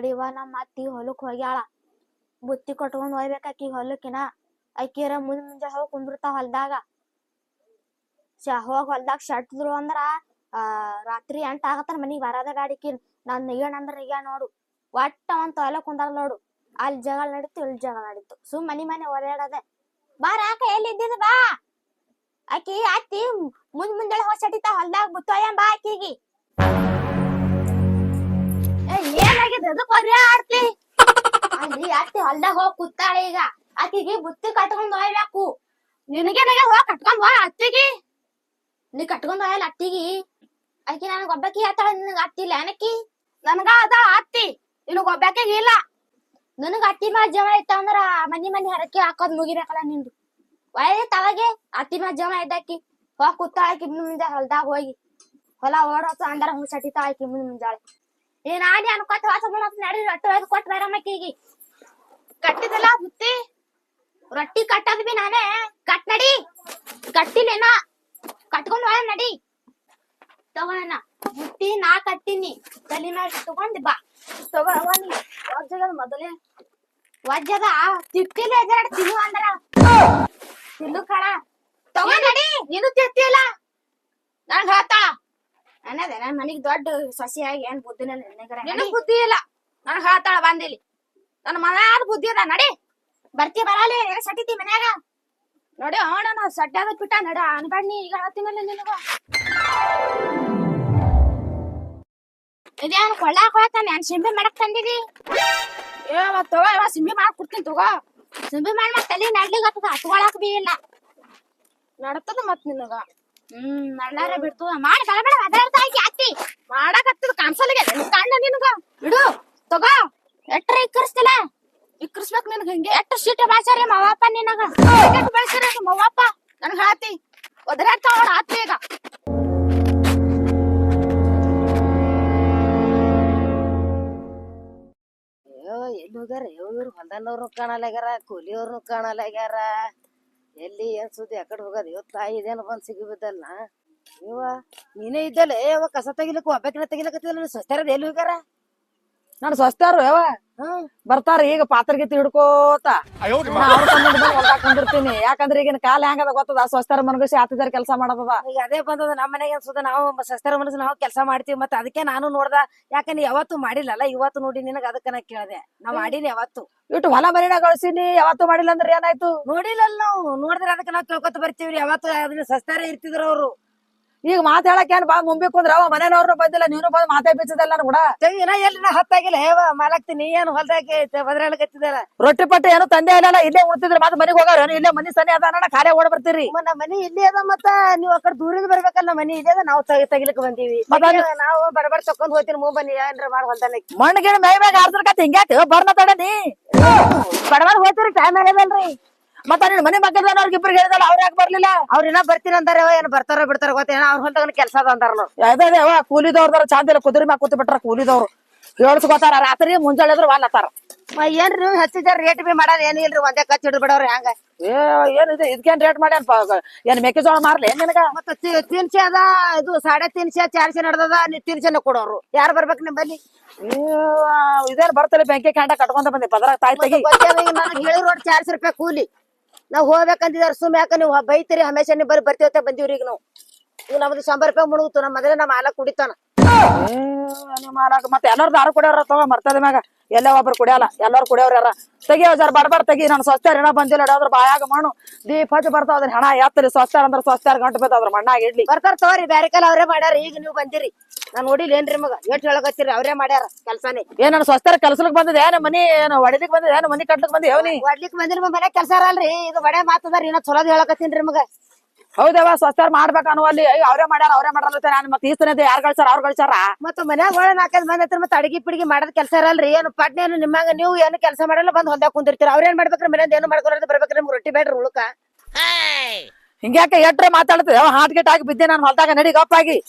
ತಡಿವ ನಮ್ಮ ಅತ್ತಿ ಹೊಲಕ್ ಹೋಗ್ಯಾಳ ಬುತ್ತಿ ಕಟ್ಕೊಂಡ್ ಹೋಗ್ಬೇಕ ಆಕಿ ಹೊಲಕ್ಕಿನ ಆಕಿರ ಮುಂಜಾನೆ ಹೋಗಿ ಕುಂದಿರ್ತಾವ ಹೊಲ್ದಾಗ ಹೋಗ್ ಹೊಲ್ದಾಗ ಶಟ್ದ್ರು ಅಂದ್ರ ರಾತ್ರಿ 8 ಆಗತ್ತಾನ ಮನಿಗ್ ಬರದ ಗಾಡಿಕಿನ್ ನಾನ್ ನಿಗ್ಯಾಣ ಅಂದ್ರ ನಿಗ್ಯಾಣ ನೋಡು ಒಟ್ಟ ಒಂದ್ ತೊಲೆ ಕುಂದಾಗ ನೋಡು ಅಲ್ಲಿ ಜಗಳ ನಡೀತು ಇಲ್ಲಿ ಜಗಳ ನಡೀತು ಸುಮ್ ಮನೆ ಓಡಾಡದೆ ಬಾರ ಆಕ ಎಲ್ಲಿ ಇದ್ದಿದ್ ಬಾ ಆಕಿ ಅತ್ತಿ ಮುಂಜಾನೆ ಹೋಗಿ ಸಟಿತಾ ಹೊಲ್ದಾಗ ಬುತ್ತೋಯ ಬಾ ಆಕಿಗಿ ಏನಾಗಿದೆ ಅದಕ್ಕೆ ಆಡ್ತಿ ಅಲ್ಲಿ ಅತ್ತಿ ಹೊಲ್ದಾಗ ಹೋಗಿ ಕೂತಾಳೆ ಈಗ ಆಕಿಗೆ ಬುತ್ತಿ ಕಟ್ಕೊಂಡ್ ಹೋಗ್ಬೇಕು ನಿನಗೆ ಹೋಗಿ ಕಟ್ಕೊಂಡ್ ಹೋಗ ಅತ್ತಿಗಿ ನೀ ಕಟ್ಕೊಂಡ್ ಹೋಯಲ್ಲ ಅತ್ತಿಗಿ ಆಕಿ ನನಗ ಒಬ್ಬಾಕಿ ಆತಾಳ ನಿನಗ ಅತ್ತಿಲ್ಲ ಏನಕ್ಕಿ ನನಗ ಅದಾಳ ಅತ್ತಿ ನಿನಗ ಒಬ್ಬಾಕಿ ಇಲ್ಲ ನನಗ ಅತ್ತಿ ಮ್ಯಾಲ ಜಮ ಇತ್ತ ಅಂದ್ರ ಮನಿ ಹರಕೆ ಹಾಕೋದ್ ಮುಗಿಬೇಕಲ್ಲ ನಿಂದು ಒಯ್ದೈತ್ ಅವಾಗೆ ಅತ್ತಿ ಮ್ಯಾಲ ಜಮ ಇದ್ದಾಕಿ ಹೋಗಿ ಕೂತಾಳ ಆಕಿ ಮುಂದೆ ಹೊಲ್ದಾಗ ಹೋಗಿ ಹೊಲ ಓಡೋಸ ಅಂದ್ರ ಹಂಗ ಸಟಿತಾ ಆಕಿ ಮುಂಜಾಳೆ ಏನ್ ಆಡಿ ಅನ್ಕೊತ ಹೊಸ ನಡಿ ರೊಟ್ಟಿ ಒಯ್ದು ಕೊಟ್ಟು ಬರಮ್ಮಕ್ಕಿಗಿ ಕಟ್ಟಿದಲ್ಲ ಬುತ್ತಿ ರೊಟ್ಟಿ ಕಟ್ಟದ್ ಬಿ ನಾನೇ ಕಟ್ ನಡಿ ಕಟ್ಟಿಲೇನ ಕಟ್ಕೊಂಡ್ ಹೋಯ ನಡಿ ತಗೋಣ ಬುತ್ತಿ ನಾ ಕಟ್ಟಿನಿ ತಲೆ ಮ್ಯಾಗ ತಗೊಂಡ್ ಬಾ ತಗೋ ವಜ್ಜದ ಮೊದಲೇ ವಜ್ಜದ ತಿಟ್ಟಿಲ್ಲ ಜರ ತಿನ್ನು ಅಂದ್ರ ತಿನ್ನು ಕಣ ತಗೋ ನಡಿ ನೀನು ತಿತ್ತಿಲ್ಲ ನಂಗ ಹೇಳ್ತಾಳ ಅನ್ನದೆ ನನ್ ಮನಿಗ್ ದೊಡ್ಡ ಸಸಿಯಾಗಿ ಏನ್ ಬುದ್ಧಿನ ನಿನಗ್ ಬುದ್ಧಿ ಇಲ್ಲ ನನಗ್ ಹೇಳ್ತಾಳ ಬಂದಿಲ್ಲಿ ನನ್ನ ಮನಾದ ಬುದ್ಧಿ ಅದ ನಡಿ ಬರ್ತಿ ಬರಲಿ ಸಟಿತಿ ಮನ್ಯಾಗ ನೋಡಿ ಅವನ ಸಡ್ಡಾಗ ಬಿಟ್ಟ ನಡ ಅನ್ಬಾಡ್ನಿ ಈಗ ಹೇಳ್ತೀನಲ್ಲ ನಿನಗ ಇದೇನು ಕೊಳ್ಳಾಕ್ ಹೋಗ್ತಾನೆ ನಾನ್ ಸಿಂಬಿ ಮಾಡಕ್ ತಂದಿದಿ ತಗೋ ಸಿಂಬಿ ಮಾಡಕ್ ಕೊಡ್ತೀನಿ ತಗೋ ಸಿಂಬಿ ಮಾಡಿ ಮತ್ ತಲೆ ನಡ್ಲಿಕ್ಕೆ ಹತ್ಕೊಳಕ್ ಬಿ ಇಲ್ಲ ನಡತದ ಮತ್ ನಿನಗ ನಳ್ಳಾರ ಬಿಡ್ತು ಮಾಡಿ ಬೇಡ ಅದಾಡ್ತಾ ಆಕಿ ಅತ್ತಿ ಮಾಡಕತ್ತದ ಕಾಣ್ಸಲ್ಗೆ ಕಾಣ್ಣ ನಿನಗ ಬಿಡು ತಗೋ ಎಟ್ರ ಇಕ್ಕರ್ಸ್ತಿಲ್ಲ ಇಕ್ಕರ್ಸ್ಬೇಕ್ ನಿನಗ ಹಿಂಗೆ ಎಟ್ಟ ಸೀಟ ಬಾಳ್ಸಾರಿ ಮವಪ್ಪ ನಿನಗ ಬೆಳ್ಸಿರ ಮವಪ್ಪ ನನ್ಗ ಹಾತಿ ಒದರಾಡ್ತಾವಳ ಆತ್ತಿ ಈಗ ಎಲ್ಲಿ ಹೋಗ್ಯಾರ ಇವ್ರು ಹೊಲ್ದನವ್ರು ಕಾಣಲಾಗ್ಯಾರ ಕೂಲಿಯವ್ರು ಕಾಣಲಾಗ್ಯಾರ ಎಲ್ಲಿ ಏನ್ ಸುದ್ದಿ ಆಕಡೆ ಹೋಗೋದು ಇವತ್ತು ತಾಯಿ ಇದೇನು ಬಂದ್ ಸಿಗಿಬಿದ್ದಲ್ಲ ಇವ ನೀನೇ ಇದ್ದಲ್ಲ ಯಾವ ಕಸ ತೆಗಿಲಿಕ್ಕೆ ಒಬ್ಬಕಿನ ತೆಗಿಲಕತ್ತಿಲ್ಲ ಸ್ವಸ್ಥರದ ಎಲ್ಲಿ ಹೋಗ್ಯಾರ ನಾನು ಸ್ವಸ್ಥರು ಯಾವ ಬರ್ತಾರ ಈಗ ಪಾತ್ರಗೀತಿ ಹಿಡ್ಕೋತ ಕುಂದಿರ್ತೀನಿ ಯಾಕಂದ್ರೆ ಈಗಿನ ಕಾಲ ಹೆಂಗದ ಗೊತ್ತದ ಸ್ವಸ್ಥರ ಮನಗಸಿ ಆತಿದಾರ ಕೆಲಸ ಮಾಡದ ಈಗ ಅದೇ ಬಂದದ ನಮ್ಮ ಮನೆಗೆ ಅನ್ಸುದ ನಾವು ಸ್ವಸ್ಥರ ಮನಸ್ಸು ನಾವು ಕೆಲಸ ಮಾಡ್ತೀವಿ ಮತ್ತೆ ಅದಕ್ಕೆ ನಾನು ನೋಡ್ದ ಯಾಕಂದ್ರೆ ಯಾವತ್ತು ಮಾಡಿಲ್ಲಲ್ಲ ಇವತ್ತು ನೋಡಿ ನಿನಗ ಅದಕ್ಕ ನಾ ಕೇಳ್ದೆ ನಾವ್ ಮಾಡಿನಿ ಯಾವತ್ತು ಇಟ್ಟು ಹೊಲ ಮರಿನ ಗಳಿಸಿನಿ ಯಾವತ್ತು ಮಾಡಿಲ್ಲ ಅಂದ್ರೆ ಏನಾಯ್ತು ನೋಡಿಲ್ಲಲ್ಲ ನಾವು ನೋಡಿದ್ರೆ ಅದಕ್ಕೆ ನಾವ್ ಕೇಳ್ಕೊತ ಬರ್ತೀವ್ರಿ ಯಾವತ್ತು ಅದನ್ನ ಸ್ವಸ್ಥರ ಇರ್ತಿದ್ರು ಅವ್ರು ಈಗ ಮಾತ್ ಹೇಳಕ್ ಏನ್ ಬಾ ಮುಂಬಿ ಕುಂದ್ರ ಅವ ಮನೆಯವ್ರು ಬಂದಿಲ್ಲ ನೀನು ಬಂದ್ ಮಾತೇ ಬಿಚ್ಚದಲ್ಲ ನನ್ ಕೂಡ ತೆಗಿನ ಎಲ್ಲಿ ಹತ್ತಾಗಿಲ್ಲ ಮಾಲಾಕ್ತಿ ನೀ ಏನು ಹೊಲ್ದಾಕಿ ಬದ್ರಾಳಕತ್ತಿದಾರ ರೊಟ್ಟಿ ಪಟ್ಟಿ ಏನು ತಂದೆ ಇಲ್ಲ ಇಲ್ಲೇ ಉಣ್ತಿದ್ರ ಮತ್ತೆ ಮನೆಗೆ ಹೋಗಾರ ಇಲ್ಲೇ ಮನಿ ಸನಿ ಅದ ಖಾಲಿ ಓಡ್ ಬರ್ತೀರಿ ನಮ್ಮ ಮನಿ ಇಲ್ಲಿ ಅದ ಮತ್ತ ನೀವ್ ಅಕಡೆ ದೂರಿಂದ ಬರ್ಬೇಕಲ್ಲ ನಮ್ಮ ಮನಿ ಇದೆ ನಾವು ತೆಗಿಲಿಕ್ ಬಂದೀವಿ ನಾವು ಬರಬರ್ ತಕೊಂಡ್ ಹೋಗ್ತೀನಿ ಬನ್ನಿ ಏನ್ರ ಮಾಡಿ ಹೊಲ್ದಾನ ಮಣ್ಣಿಗೆ ಮೈ ಮ್ಯಾಗ ಆರ್ಸರ್ಕತ್ ಹಿಂಗ್ಯಾಕ ಬರ್ನ ತಡನಿ ಬಡಬರ್ ಹೋಗ್ತೀರಿ ಟೈಮ್ ಆಗದಲ್ರಿ ಮತ್ತ ನಿನ್ ಮನೆ ಮಕ್ಕಳದವ್ರಿಗೆ ಇಬ್ರಿಗೆ ಹೇಳಿದಲ್ಲ ಅವ್ರ ಯಾಕೆ ಬರ್ಲಿಲ್ಲ ಅವ್ರ ಇನ್ನ ಬರ್ತೀನಿ ಅಂತಾರ ಏನ್ ಬರ್ತಾರ ಬಿಡ್ತಾರ ಗೊತ್ತೇನ ಅವ್ರ ಹೊಲ್ದಾಗ ಕೆಲಸ ಅದ ಅಂತಾರ ಅದೇ ಕೂಲಿದವ್ರದಾರ ಚಾಂದಿಲ್ಲ ಕುದುರೆ ಮ್ಯಾಗ ಕೂತ್ ಬಿಟ್ರ ಕೂಲಿದವ್ರು ಹೇಳ್ಸ್ಕೊತಾರ ರಾತ್ರಿ ಮುಂಜಾನೆ ವಾಲತ್ತಾರ ಏನ್ರಿ ಹಚ್ಚಿದಾರ ರೇಟ್ ಬಿ ಮಾಡಾರ ಏನ್ ಇಲ್ರಿ ಒಂದೇ ಕಚ್ ಹಿಡಿದ್ ಬಿಡವ್ರಿ ಹಂಗ ಏನಿದೆ ಇದಕ್ಕೇನ್ ರೇಟ್ ಮಾಡ್ಯಾನ ಏನ್ ಮೆಕ್ಕೆಜೋಳ ಮಾರ್ಲಿ ಏನ್ ನಿನಗ ಮತ್ತ 300 ಅದ ಇದು 350 400 ನಡ್ದದ ನೀ 300 ಕೊಡೋರು ಯಾರು ಬರ್ಬೇಕು ನಿಮ್ಮಲ್ಲಿ ಇದೇನ್ ಬರ್ತಲ್ಲ ಬೆಂಕಿ ಕ್ಯಾಂಡ ಕಟ್ಕೊಂತ ಬಂದಿ ಪದರ ತಾಯಿ ತೆಗಿ ನನಗೆ ಹೇಳಿ ರೋಡ್ 400 ರೂಪಾಯಿ ಕೂಲಿ ನಾವ್ ಹೋಗ್ಬೇಕಂತಿದಾರ ಸುಮ್ ಯಾಕ ನೀವು ಬೈತೀರಿ ಹಮೇಶ ನೀವು ಬರ್ತೀವತ್ತ ಬಂದಿವ್ರಿ ಈಗ ನಾವು ಈಗ ನಮ್ದು 100 ರೂಪಾಯಿ ಮುಳುಗುತ್ತು ನಮ್ಮ ಮೊದಲೇ ನಮ್ಮ ಮಾಲಕ್ ಕುಡಿತಾನ ಮತ್ತೆ ಎಲ್ಲಾರು ದಾರು ಕುಡಿಯೋರ ತಗೋ ಮರ್ತದ ಮ್ಯಾಗ ಎಲ್ಲ ಒಬ್ರು ಕುಡಿಯಲ್ಲ ಎಲ್ಲಾರು ಕುಡಿಯೋರ್ ಯಾರ ತೆಗಿ ಜರ ಬಡ್ಬಾರ್ ತೆಗಿ ನಾನು ಸ್ವಸ್ಥ್ಯಾರ ಹೆಣ ಬಂದಿಲ್ಲ ಅದ್ರ ಬಾಯಾಗ ಮಣ್ಣು ದೀಪ ಹಚ್ಚಿ ಬರ್ತಾವ ಅದ್ರ ಹೆಣ ಎತ್ತರಿ ಸ್ವಸ್ಥ್ಯಾರ ಅಂದ್ರ ಸ್ವಸ್ಥ್ಯಾರ ಗಂಟು ಬೇತ ಅದ್ರ ಮಣ್ಣಾಗ ಇಡ್ಲಿ ಬರ್ತಾರ ತಗೋರಿ ಬ್ಯಾರೆ ಕಾಲ ಅವ್ರೇ ಮಾಡ್ಯಾರ ಈಗ ನೀವು ಬಂದಿರಿ ನಾನ್ ನೋಡಿಲ್ಲ ಏನ್ರಿ ಮಗ ಎಷ್ಟ್ ಹೇಳಕತ್ತೀರಿ ಅವ್ರೇ ಮಾಡ್ಯಾರ ಕೆಲ್ಸಾನೇ ಏನ್ ನಾನು ಸ್ವಸ್ಥ್ಯಾರ ಕೆಲ್ಸಕ್ ಬಂದಿದೆ ಏನ್ ಮನಿ ಏನು ಹೊಡಿಲಿಕ್ ಬಂದಿದೆ ಏನ್ ಮನಿ ಕಟ್ಲಕ್ ಬಂದಿ ಯಾವನಿ ಹೊಡ್ಲಿಕ್ ಬಂದಿರಿ ಮನೆ ಕೆಲ್ಸ ಅಲ್ರಿ ಇದು ಬಡೇ ಮಾತದಾರಿ ಇನ್ನ ಚಲೋದ್ ಹೇಳಕತ್ತೀನ್ರಿ ಮಗ ಹೌದವ ಸ್ವಸ್ಥ್ಯಾರ ಮಾಡ್ಬೇಕ ಅನ್ನುವಲ್ಲಿ ಅವ್ರೇ ಮಾಡ್ಯಾರ ನಾನು ಮತ್ತೆ ಈ ಸಲ ಯಾರು ಗಳಿಸಾರ ಅವ್ರು ಗಳಿಸಾರ ಮತ್ತ ಮನ್ಯಾಗ ಒಳ 4 ಮಂದಿ ಹತ್ರ ಮತ್ತೆ ಅಡಿಗೆ ಪಿಡಿಗೆ ಮಾಡೋದ್ ಕೆಲಸ ಇರಲ್ರಿ ಏನು ಪಟ್ನೇನು ನಿಮ್ಮಂಗ ನೀವು ಏನು ಕೆಲಸ ಮಾಡಲ್ಲ ಬಂದ್ ಹೊಲ್ದಾಗ ಕುಂದಿರ್ತೀರ ಅವ್ರೇನ್ ಮಾಡ್ಬೇಕ್ರಿ ಮನ್ಯಾಗ ಏನು ಮಾಡ್ಕೊಳೋದ್ ಬರ್ಬೇಕ್ರಿ ನಿಮ್ಗೆ ರೊಟ್ಟಿ ಬೇಡ್ರಿ ಉಳುಕ ಹಿಂಗ್ಯಾಕ ಎಟ್ರೆ ಮಾತಾಡ್ತದೆ ಹಾಟ್ ಗಿಟ್ ಆಗಿ ಬಿದ್ದೆ ನಾನು ಹೊಲ್ದಾಗ ನಡಿ ಗಪ್ಪಾಗಿ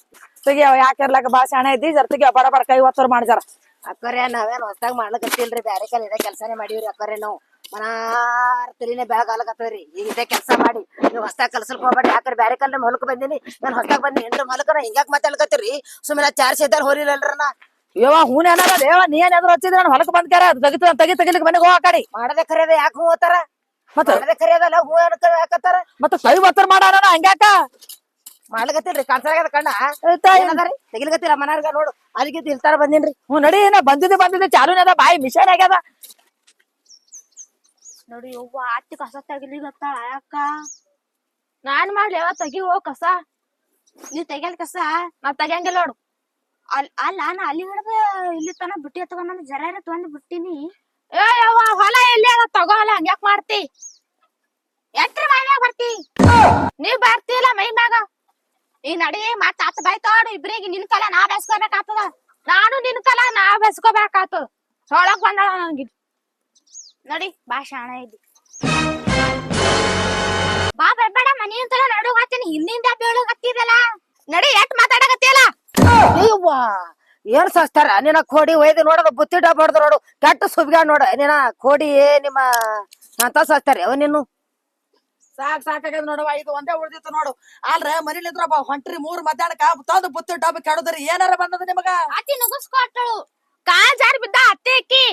ತೆಗಿಯವ ಯಾಕಿರ್ಲಾಕ ಭಾಷೆ ಹಣ ಇದ್ದಿ ಜರ್ ತೆಗಿಯವ ಬಡ ಕೈ ಒತ್ತರ್ ಮಾಡ್ಜಾರ ಅಕ್ಕರೆ ನಾವೇನ್ ಹೊಸ್ದಾಗ ಮಾಡ್ಲಕತ್ತಿಲ್ರಿ ಬ್ಯಾರೆ ಕಾಲ ಇದೇ ಕೆಲ್ಸಾನೇ ಮಾಡೀವ್ರಿ ಅಕ್ಕರೆ ನಾವು ಮನಾರ್ ತಲಿನೇ ಬೆಳಗಾಲಕತ್ತವ್ರಿ ಈಗ ಇದೇ ಕೆಲಸ ಮಾಡಿ ನೀವು ಹೊಸ್ದಾಗ ಕಲ್ಸಲ್ಕ್ ಹೋಗ್ಬೇಡಿ ಯಾಕ್ರೆ ಬ್ಯಾರೆ ಕಾಲ ನಿಮ್ ಹೊಲಕ್ ಬಂದಿನಿ ನಾನ್ ಹೊಸ್ದಾಗ ಬಂದಿನಿ ಏನ್ರ ಹೊಲಕನ ಹಿಂಗ್ಯಾಕ್ ಮಾತಾಡ್ಕತ್ತೀರಿ ಸುಮ್ಮನೆ 400 ಹೋಲಿಲ್ಲಲ್ರನ ಯವ್ವ ಹೂನ್ ಏನಾರ ದೇವ ನೀ ಏನಾದ್ರು ಹಚ್ಚಿದ್ರ ನಾನು ಹೊಲಕ್ ಬಂದ್ ಕ್ಯಾರ ತೆಗಿಲಿಕ್ಕೆ ಮನೆಗೆ ಹೋಗ ಕಡಿ ಮಾಡದೆ ಕರೆಯದ ಯಾಕೆ ಹೂ ಹೋತಾರ ಮತ್ತ ಮಾಡದೆ ಕರೆಯದಲ್ಲ ಹೂ ಹಾಕತ್ತಾರ ಮತ್ತ ಕೈ ಒತ್ತರ್ ಮಾಡಾನ ಹಂಗ್ಯಾಕ ಮಾಡ್ಲಕತ್ತಿಲ್ರಿ ಕಾಣ್ಸಾಗದ ಕಣ್ಣ ಆಯ್ತಾ ಏನದರಿ ತೆಗಿಲಕತ್ತಿಲ್ಲ ಮನಾರ್ಗ ನೋಡು ಅದಕ್ಕೆ ಇಲ್ತಾರ ಬಂದಿನ್ರಿ ಹ್ಞೂ ನಡಿ ನಾ ಬಂದಿದ್ದೆ ಚಾಲೂನೇ ಅದ ಬಾಯಿ ಮಿಷನ್ ಆಗ್ಯದ ನೋಡಿ ಯವ್ವ ಅತ್ತಿ ಕಸ ತೆಗಿಲಿಗತ್ತಾಳ ಯಾಕ ನಾನ್ ಮಾಡ್ಲಿ ಯಾವ ತೆಗಿ ಹೋಗ್ ಕಸ ನೀ ತೆಗಿಯಲ್ ಕಸ ನಾ ತೆಗಿಯಂಗಿಲ್ಲ ನೋಡು ಅಲ್ಲ ನಾ ಅಲ್ಲಿ ಹಿಡ್ದ ಇಲ್ಲಿ ತನ ಬುಟ್ಟಿ ತಗೊಂಡ್ ಜರ ತಗೊಂಡ್ ಬಿಟ್ಟಿನಿ ಏ ಯವ್ವ ಹೊಲ ಎಲ್ಲಿ ಅದ ತಗೋ ಹೊಲ ಹಂಗ್ಯಾಕ್ ಮಾಡ್ತಿ ಎಟ್ರ ಮೈ ಮ್ಯಾಗ ಬರ್ತಿ ನೀವ್ ಬರ್ತಿಲ್ಲ ಮೈ ಮ್ಯಾಗ ಈ ನಡಿ ಮತ್ತ ಆತ ಬಾಯ್ತಾಡು ಇಬ್ರಿಗೆ ನಿನ್ ಕಲ ನಾ ಬೆಸ್ಕೋಬೇಕಾಗ್ತದ ನಾನು ನಿನ್ ಕಲ ನಾ ಬೆಸ್ಕೋಬೇಕಾಗ್ತದ ಸೊಳಗ್ ಬಂದಾಳ ನನಗೆ ನಡಿ ಬಾ ಶಾಣ ಇದ್ದಿ ಬಾ ಬರ್ಬೇಡ ಮನಿ ಅಂತಲ ನಡುಗ್ ಹಾಕ್ತೀನಿ ಹಿಂದಿಂದ ಬೀಳಗ್ ಹತ್ತಿದಲ್ಲ ನಡಿ ಎಟ್ ಮಾತಾಡಕತ್ತಿಯಲ್ಲ ಅಯ್ಯವ್ವ ಏನ್ ಸಸ್ತಾರ ನಿನ್ನ ಕೋಡಿ ಒಯ್ದು ನೋಡೋದು ಬುತ್ತಿ ಡಬ್ಬ ಹೊಡ್ದು ನೋಡು ಕೆಟ್ಟ ಸುಬ್ಗ್ಯಾಡ್ ನೋಡ ನಿನ್ನ ಕೋಡಿ ನಿಮ್ಮ ಅಂತ ಸಸ್ತಾರ ಅವ ನೀನು ಸಾಕಾಗ್ಯದ ನೋಡವ ಇದು ಒಂದೇ ಉಳ್ದಿತ್ತು ನೋಡು ಅಲ್ರ ಮನಿಲಿದ್ರ ಹೊಂಟ್ರಿ 3 ಮಧ್ಯಾಹ್ನಕ್ಕ ತಂದು ಬುತ್ತಿ ಡಬ್ಬ ಕೆಡದ್ರಿ ಏನಾರ ಬಂದದ ನಿಮಗ ಅತ್ತಿ ನುಗ್ಗಿಸ್ಕೊಟ್ಟಳು ಕಾಲ್ ಜಾರಿ ಬಿದ್ದ ಅತ್ತೆ ಅಕ್ಕಿ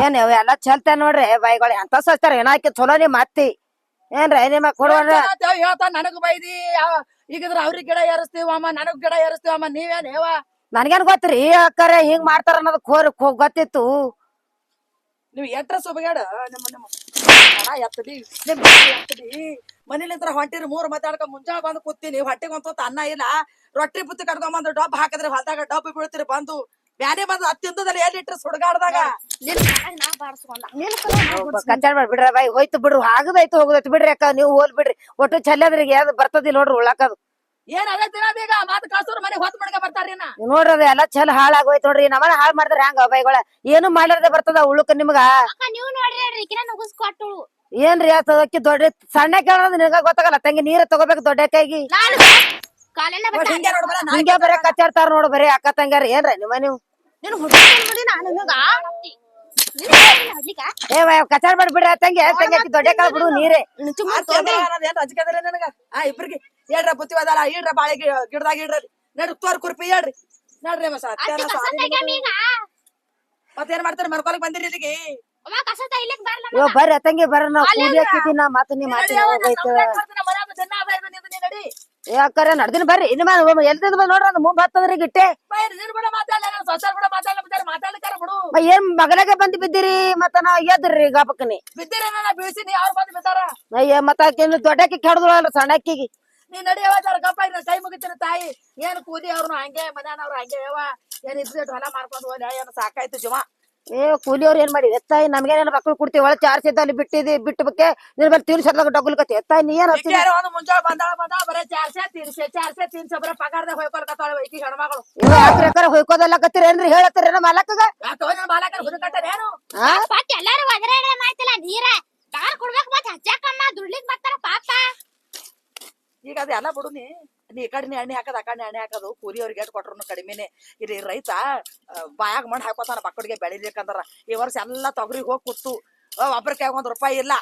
ಏನ್ ಅವ ಎಲ್ಲಾ ಚಲ್ತ ನೋಡ್ರಿ ಬಾಯಿಗಳು ಎಂತ ಸಸ್ತಾರ ಏನಾಕಿ ಚಲೋ ನಿಮ್ ಅತ್ತಿ ಏನ್ರ ನಿಮ್ಮ ಕೊಡುವ ಹೇಳ್ತಾನ ನನಗ್ ಬೈದಿ ಈಗಿದ್ರ ಅವ್ರಿಗೆ ಗಿಡ ಏರಿಸ್ತೀವ ಅಮ್ಮ ನನಗ್ ಗಿಡ ಏರಿಸ್ತೀವ ಅಮ್ಮ ನೀವೇನ್ ಹೇವ ನನ್ಗೇನ್ ಗೊತ್ತ್ರಿ ಅಕ್ಕರೆ ಹಿಂಗ್ ಮಾಡ್ತಾರ ಅನ್ನೋದು ಗೊತ್ತಿತ್ತು ನೀವ್ ಎಟ್ರ ಸುಬಗ್ಯಾಡ ನಿಮ್ಮ ಹಣ ಎತ್ತದಿ ಮನೇಲಿಂತ್ರ ಹೊಂಟಿರಿ 3 ಮಧ್ಯಾಹ್ನಕ್ಕ ಮುಂಜಾನೆ ಬಂದು ಕೂತೀನಿ ಹೊಟ್ಟೆಗೆ ಒಂದ್ ಅನ್ನ ಇಲ್ಲ ರೊಟ್ಟಿ ಬುತ್ತಿ ಕಟ್ಕೊಂಬಂದು ಡಬ್ಬ ಹಾಕಿದ್ರಿ ಹೊಲ್ದಾಗ ಡಬ್ಬ ಬೀಳ್ತೀರಿ ಬಂದು ಬ್ಯಾನೆ ಬಂದು ಅತ್ತಿಂದದಲ್ಲಿ ಎಲ್ಲಿಟ್ರಿ ಸುಡ್ಗಾಡ್ದಾಗ ನಿನ್ ಮನೆಗ್ ನಾ ಬಾಡ್ಸ್ಕೊಂಡ ನಿನ್ ಕಚ್ಚಾಡ್ ಮಾಡ್ಬಿಡ್ರ ಬಾಯಿ ಹೋಯ್ತು ಬಿಡ್ರು ಆಗದೈತು ಹೋಗುದೈತು ಬಿಡ್ರಿ ಅಕ್ಕ ನೀವು ಹೋಲ್ ಬಿಡ್ರಿ ಒಟ್ಟು ಚಲ್ಲದ್ರಿಗೆ ಯಾವ್ದು ಬರ್ತದಿಲ್ಲ ನೋಡ್ರಿ ಉಳ್ಳಾಕದು ಏನ್ ಆಗತ್ತಿನ ಈಗ ಮಾತು ಕಾಸೂರ್ ಮನೆಗೆ ಹೊತ್ತು ಮಡ್ಕ ಬರ್ತಾರೇನ ನೋಡ್ರಿ ಅದ ಎಲ್ಲಾ ಚಲ್ ಹಾಳಾಗೋಯ್ತು ನೋಡ್ರಿ ನಮ್ಮನ್ನ ಹಾಳ್ ಮಾಡಿದ್ರ ಹಂಗ ಬೈಗಳ ಏನು ಮಾಡ್ಲಾರ್ದೆ ಬರ್ತದ ಉಳ್ಕ ನಿಮ್ಗ ಅಕ್ಕ ನೀವ್ ನೋಡ್ರಿ ಈಕಿನ ನುಗ್ಗಿಸ್ಕೊಟ್ಟಳು ಏನ್ರಿ ಅಕ್ಕಿ ದೊಡ್ಡ ಸಣ್ಣ ಕೇಳೋದ್ ನಿನಗ ಗೊತ್ತಾಗಲ್ಲ ತಂಗಿ ನೀರ ತಗೋಬೇಕು ದೊಡ್ಡ ಕೈಗಿ ನಾನು ಕಾಲೆಲ್ಲ ಹಿಂಗೆ ನೋಡು ಬರ ಹಿಂಗೆ ಬರೇ ಕಚ್ಚಾಡ್ತಾರ ನೋಡು ಬರೀ ಅಕ್ಕ ತಂಗಾರ ಏನ್ರ ನಿಮ್ಮ ನೀವು ನೀನು ಹುಡುಗಿ ನಾನು ನಿನಗ ಏ ಕಚಾಡ್ ಮಾಡ್ಬಿಡ್ರಿ ತಂಗಿ ತಂಗಿ ದೊಡ್ಡ ಕಾಲ ಬಿಡು ನೀರೇ ರಜಕದ್ರ ನನಗ ಇಬ್ರಿಗೆ ಹೇಳ್ರ ಬುತ್ತಿ ಅದಲ್ಲ ಇಡ್ರ ಬಾಳೆ ಗಿಡದಾಗ ಇಡ್ರಿ ನಡ್ ತೋರ್ ಕುರ್ಪಿ ಹೇಳ್ರಿ ನೋಡ್ರಿ ಮತ್ತೇನ್ ಮಾಡ್ತಾರ ಮರ್ಕೊಳಕ್ ಬಂದಿರಿ ಇಲ್ಲಿಗೆ ಇವ ಬರ್ರಿ ತಂಗಿ ಬರ್ರ ನಾವ್ ಕೂಲಿ ಹಾಕಿದ್ವಿ ನಾ ಮಾತು ನೀ ಮಾತು ಯಾಕರ ನಡ್ದಿನ ಬರ್ರಿ ನಿಮ್ಮ ಎಲ್ದ ನೋಡ್ರ ಮುಂದ್ ಹತ್ತದ್ರಿ ಗಿಟ್ಟೆ ಏನ್ ಮಗನಾಗ ಬಂದ್ ಬಿದ್ದಿರಿ ಮತ್ತ ನಾ ಎದ್ರಿ ಗಾಪಕ್ಕನಿ ಬೀಳ್ಸಿನಿ ಅವ್ರು ಬಂದ್ ಬಿದ್ದಾರ ಅಯ್ಯ ಮತ್ತ ದೊಡ್ಡಕ್ಕಿ ಕೆಡದ್ರಲ್ಲ ಸಣ್ಣಕ್ಕಿಗೆ ನೀ ನಡಿಯವ ಗಪ್ಪ ಕೈ ಮುಗಿತೀನ ತಾಯಿ ಏನ್ ಕೂಲಿ ಅವ್ರು ಹಂಗೆ ಮನ್ಯಾನವ್ರು ಹಂಗೆ ಯವ ಏನ್ ಇದ್ದಿಟ್ಟು ಹೊಲ ಮಾಡ್ಕೊಂಡು ಹೋಗ್ಲಿ ಏನ್ ಸಾಕಾಯ್ತು ಜೀವ ಏ ಕೂಲಿಯವ್ರು ಏನ್ ಮಾಡಿ ಎತ್ತಾಯಿ ನಮ್ಗೇನ ಮಕ್ಳು ಕೊಡ್ತೀವಿ ಒಳ ಚಾರ್ಸಿದ್ದಲ್ಲಿ ಬಿಟ್ಟು ಬಗ್ಗೆ ನಿನ್ ಮೇಲೆ ತೀರ್ಸರ್ದಾಗ ಡಗುಲ್ಕತಿ ಎತ್ತಾಯಿ ನೀ ಏನ್ ಒಂದು ಮುಂಜಾನೆ ಬಂದಾಳ ಬರೇ ಚಾರ್ಸೆ ತೀರ್ಸೆ ಬರ ಪಗಾರದಾಗ ಹೋಯ್ಕೊಳ್ಕತ್ತಾಳ ಈಕಿ ಹೆಣ್ಮಗಳು ಯಾಕ್ರೆ ಹೊಯ್ಕೋದೆಲ್ಲ ಕತ್ತೀರೇನ್ರಿ ಹೇಳತ್ತೀರೇನ ಮಾಲಕಗ ಬಾಲಕರ ಹುಡುಗ ಕಟ್ಟರೇನು ಎಲ್ಲಾರು ಒದರ ಮಾಡ್ತಿಲ್ಲ ನೀರ ದಾರ್ ಕೊಡ್ಬೇಕು ಮತ್ ಹಚ್ಚಾಕಮ್ಮ ದುಡ್ಲಿಕ್ ಬರ್ತಾರ ಪಾಪ ಈಗ ಅದ ಎಲ್ಲ ಬಿಡು ನೀ ಈ ಕಡೆ ಎಣ್ಣೆ ಹಾಕದ ಆ ಕಡೆ ಎಣ್ಣೆ ಹಾಕೋದು ಕೂಲಿಯವ್ರಿಗೆ ಏಟ್ ಕೊಟ್ರು ಕಡಿಮೆನೆ ಇಲ್ಲಿ ರೈತ ಬಾಯಾಗ ಮಣ್ಣು ಹಾಕೋತಾನ ಮಕ್ಕಳಿಗೆ ಬೆಳಿಬೇಕಂದ್ರ ಈ ವರ್ಷ ಎಲ್ಲಾ ತೊಗರಿಗೆ ಹೋಗಿ ಕೂತು ಒಬ್ರ ಕೈ ₹1 ಇಲ್ಲ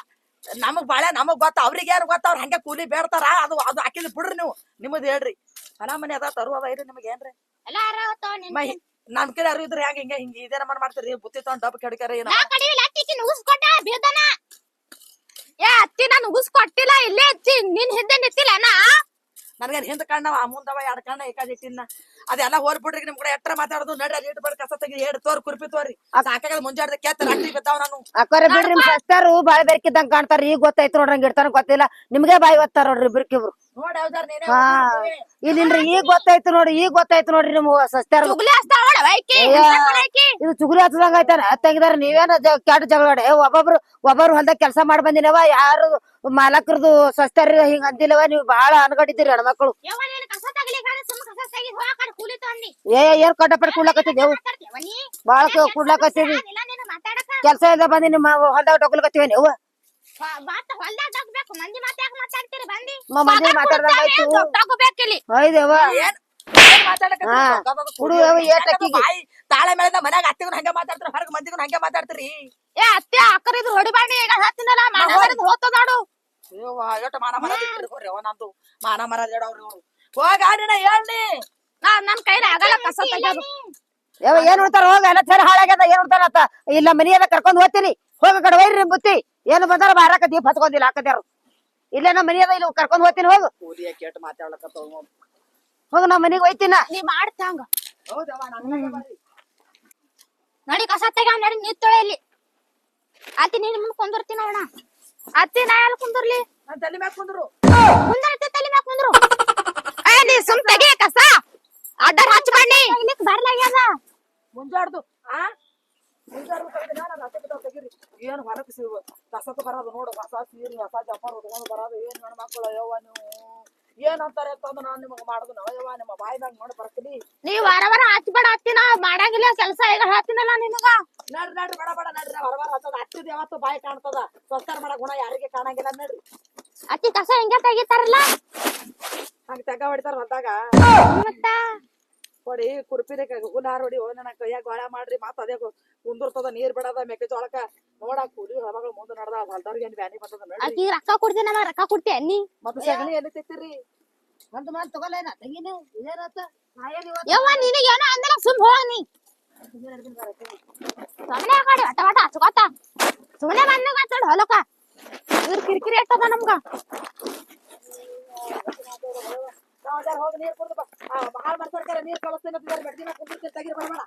ನಮಗ್ ಬಾಳೆ ನಮಗ್ ಗೊತ್ತ ಅವ್ರಿಗೆ ಯಾರು ಗೊತ್ತ ಅವ್ರ ಹಂಗೆ ಕೂಲಿ ಬೇಡ್ತಾರ ಅದು ಹಾಕಿದ್ ಬಿಡ್ರಿ ನೀವು ನಿಮ್ಮದ್ ಹೇಳ್ರಿ ಹೊಲ ಮನೆ ಅದ ತರುವದ ಇರಿ ನಿಮ್ಗೆ ಏನ್ರಿ ನಮ್ ಕಡೆ ಯಾರು ಇದ್ರೆ ಹೆಂಗ ಹಿಂಗ ಇದೇ ನಮ್ಮನ್ ಮಾಡ್ತೀರಿ ಬುತ್ತಿ ತಗೊಂಡ್ ಡಬ್ಬ ಕೆಡಕ್ಯಾರ ಏನ ಅತ್ತಿ ನಾನು ಉಗಿಸ್ಕೊಟ್ಟಿಲ್ಲ ಇಲ್ಲೇ ಅತ್ತಿ ನಿನ್ ಹಿಂದೆ ನಿಂತಿಲ್ಲ ನಾ ನನ್ಗೇನ್ ಹಿಂದ್ ಕಣ್ಣವ ಮುಂದವ 2 ಕಣ್ಣ ಈ ಕಡೆ ಇಟ್ಟಿನ ಅದೆಲ್ಲ ಹೋರ್ ಬಿಡ್ರಿ ನಿಮ್ ಕೂಡ ಎಟ್ರ ಮಾತಾಡೋದು ನಡ್ರಿ ಅಲ್ಲಿ ಇಟ್ಬಿಡ್ ಕಸ ತೆಗಿ 2 ತೋರ್ ಕುರ್ಪಿ ತೋರಿ ಸಾಕಾಗ ಮುಂಜಾಡ್ದ ಕೆತ್ತ ರಾತ್ರಿ ಬಿದ್ದಾವ ನಾನು ಅಕ್ಕರೆ ಬಿಡ್ರಿ ನಿಮ್ ಸಸ್ತಾರು ಬಾಯಿ ಬೆರ್ಕಿದ್ದಂಗ ಕಾಣ್ತಾರ ಈಗ ಗೊತ್ತಾಯ್ತು ನೋಡ್ರಿ ಹಂಗ ಇಡ್ತಾನ ಗೊತ್ತಿಲ್ಲ ನಿಮ್ಗೆ ಬಾಯಿ ಒತ್ತಾರ ನೋಡ್ರಿ ಇಬ್ರಿಕಿಬ್ರು ನೋಡಿ ಯಾವ್ದಾರ ನೀನೇ ಇಲ್ಲಿಲ್ರಿ ಈಗ ಗೊತ್ತಾಯ್ತು ನೋಡ್ರಿ ನಿಮ್ ಸಸ್ತಾರ ಇದು ಚುಗುಲಿ ಹಚ್ಚದಂಗ ಆಯ್ತಾನ ತೆಗಿದಾರ ನೀವೇನ ಕೆಟ್ಟ ಜಗಳ ಒಬ್ಬೊಬ್ರು ಹೊಲ್ದಾಗ ಕೆಲಸ ಮಾಡಿ ಬಂದಿನವ ಯಾರು ಮಾಲಕರದು ಸಸ್ತಾರ ಹಿಂಗ ಅಂದಿಲ್ಲವ ನೀವು ಬಹಳ ಅನ್ಗಡಿದ್ದೀರಿ ಹೆಣ್ಮಕ್ಳು ಏನ್ ಕಟ್ಟಪಟ್ಟ ಕುಡ್ಲಾಕತ್ತಿದ್ದೇವು ಬಾಳ ಕುಡ್ಲಾಕತ್ತೀವಿ ಕೆಲ್ಸ ಇಲ್ಲ ಬಂದಿ ನಿಮ್ಮ ಹೊಲ್ದಾಗ ಡೊಗ್ಲಕತ್ತೀವಿ ನೀವು ಮಂದಿ ಮಾತಾಡ್ದಂಗ ತಾಳೆ ಮೇಲೆ ಮನ್ಯಾಗ ಅತ್ತಿಗೂ ಹಂಗೆ ಮಾತಾಡ್ತಾರ ಹೊರಗ್ ಮಂದಿಗೂ ಹಂಗೆ ಮಾತಾಡ್ತೀರಿ ಏ ಅತ್ತೆ ಅಕ್ಕರಿದ್ ಹೊಡಿಬಾಣಿ ಈಗ ಹತ್ತಿನಲ್ಲ ಹೋಗ್ತದಾಡು ಎಷ್ಟು ಮಾನ ಮರ ಬಿಟ್ಟಿರಿ ನಂದು ಮಾನ ಮರ ಅವ್ರಿ ಇವ್ರು ಹೋಗಾಡಿನ ಹೇಳ್ನಿ ನನ್ ಕೈಲಿ ಆಗಲ್ಲ ಕಸ ತೆಗಿಯೋದು ಯಾವ ಏನ್ ಉಳ್ತಾರ ಹೋಗ ಎಲ್ಲ ಚೇರ್ ಹಾಳಾಗ್ಯದ ಏನ್ ಉಳ್ತಾರತ್ತ ಇಲ್ಲ ಮನಿಯೆಲ್ಲ ಕರ್ಕೊಂಡ್ ಹೋಗ್ತೀನಿ ಹೋಗ ಕಡೆ ಒಯ್ರಿ ಬುತ್ತಿ ಏನು ಬಂದಾರ ಬಾರಾಕ ದೀಪ ಹಚ್ಕೊಂಡಿಲ್ಲ ಹಾಕದ್ಯಾರು ಇಲ್ಲೇ ನಮ್ಮ ಮನಿ ಅದ ಇಲ್ಲಿ ಕರ್ಕೊಂಡ್ ಹೋಗ್ತೀನಿ ಹೋಗು ಕೂಲಿಯ ಕೇಟ್ ಮಾತಾಡ್ಲಕತ್ತವ ನೋಡ್. ಹೋಗು ನಮ್ಮ ಮನಿಗ್ ಹೋಯ್ತಿನ ನೀ ಮಾಡ್ತಂಗ ಹೌದವ್ವ, ನನ್ ಮನೆಗೆ ಬರ್ರಿ. ನಡಿ ಕಸ ತೆಗ ನಡಿ ನೀರ್ ತೊಳೆ ಇಲ್ಲಿ ಅತ್ತಿ ನೀನ್ ಮುಂದ್ ಕುಂದಿರ್ತೀನಿ ಅವಣ ಅತ್ತಿ ನಾ ಎಲ್ಲಿ ಕುಂದಿರ್ಲಿ ನಾನ್ ತಲೆ ಮ್ಯಾಗ ಕುಂದ್ರು ಕುಂದರ್ತಿ ತಲೆ ಮ್ಯಾಗ ಕುಂದ್ರು ನೀ ಸುಮ್ ತೆಗಿ ಕಸ ಅಡ್ಡರ್ ಹಚ್ಬಣ್ಣಿ ಇಲ್ಲಿಕ್ ಬರ್ಲಾಗ್ಯದ ಮುಂಜಾಡ್ದು ಮುಂಜಾಡ್ದು ತೆಗ್ದಿನ ನಾನು ಹತ್ತೆ ಬಿದ್ದಾವ್ ತೆಗೀರಿ. ಏನ್ ಹೊರಕ್ ಕಸಕ್ ಬರೋದು ನೋಡು, ಹೊಸ ಸೀರೆ ಹೊಸ ಜಂಪರ್ ಉಟ್ಕೊಂಡು ಬರೋದು. ಏನ್ ಗಂಡ ಮಕ್ಕಳು ಯವ್ವ ನೀವು ಏನ್ ಅಂತಾರೆ ಅಂತಂದು ನಾನ್ ನಿಮಗ್ ಮಾಡುದು ಯವ್ವ ನಿಮ್ಮ ಬಾಯಿದಾಗ ನೋಡಿ ಬರ್ತೀನಿ. ನೀವ್ ವಾರ ವಾರ ಹಚ್ಬೇಡ ಅತ್ತಿನ ಮಾಡಂಗಿಲ್ಲ ಕೆಲ್ಸ ಈಗ ಹೇಳ್ತೀನಲ್ಲ ನಿನಗ ನಡ್ರಿ ನಡ್ರಿ ಬಡ ಬಡ ನಡ್ರಿ ಹೊರಬಾರ ಹತ್ತದ ಹತ್ತಿದ ಯಾವತ್ತು ಬಾಯಿ ಕಾಣ್ತದ. ಸ್ವಸ್ತಾರ ಮಾಡೋ ಗುಣ ಯಾರಿಗೆ ಕಾಣಂಗಿಲ್ಲ ನಡ್ರಿ. ಅತ್ತಿ ಕಸ ಹಿಂಗ ತೆಗಿತಾರಲ್ಲ ಹಂಗ ತೆಗ ಹೊಡಿತಾರ ಹೊಲ್ದಾಗ ಮತ್ತ ಹೊಡಿ ಕುರ್ಪಿದೆ ಹುಲ್ ಹಾರ್ ಹೊಡಿ ನನ್ನ ಕೈಯಾಗ ಗೋಳ ಮಾಡ್ರಿ ಮತ್ತ ಅದೇ ಕುಂದಿರ್ತದ ನೀರ್ ಬಿಡದ ಮೆಕ್ಕೆಜೋಳಕ್ಕ ನೋಡಾಕ ಕೂಲಿ ಹೊರಮಗಳು ಮುಂದೆ ನಡ್ದ ಹೊಲ್ದವ್ರಿಗೆ ಏನ್ ಬ್ಯಾನಿ ಬರ್ತದ ನಡ್ರಿ. ಅಕ್ಕಿ ರೊಕ್ಕ ಕೊಡ್ತೀನಲ್ಲ ರೊಕ್ಕ ಕೊಡ್ತಿ ನೀ ಮತ್ತೆ ಸಗಣಿ ಎಲ್ಲಿ ತೆತ್ತಿರಿ ಒಂದು ಮಾಲ್ ತಗೊಳ್ಳೇನ ತೆಗಿನಿ ಇದೇನತ್ತ ಯವ್ವ ನಿನಗೇನೋ ಅಂದಿಲ್ಲ ಸುಮ್ ಹೋಗ ನೀ ಸುಮ್ನೆ ಕಡೆ ವಟ ವಟ ಹಚ್ಕೋತ ಸುಮ್ನೆ ಮಣ್ಣಗ ಹಚ್ಚೋಡ್ ಹೊಲಕ ಇವ್ರ ಕಿರಿಕಿರಿ ಎಷ್ಟದ ನಮ್ಗ ಹೋಗಿ ನೀರ್ ಕುಡ್ದು ಹಾಳ್ ಮಾಡ್ಕೊಡ್ತಾರೆ. ನೀರ್ ಕಳಿಸ್ತೀನಿ ಬೆಡ್ದಿನ ಕುಂದಿರ್ತೀನಿ ತೆಗಿರಿ ಬರಬೇಡ.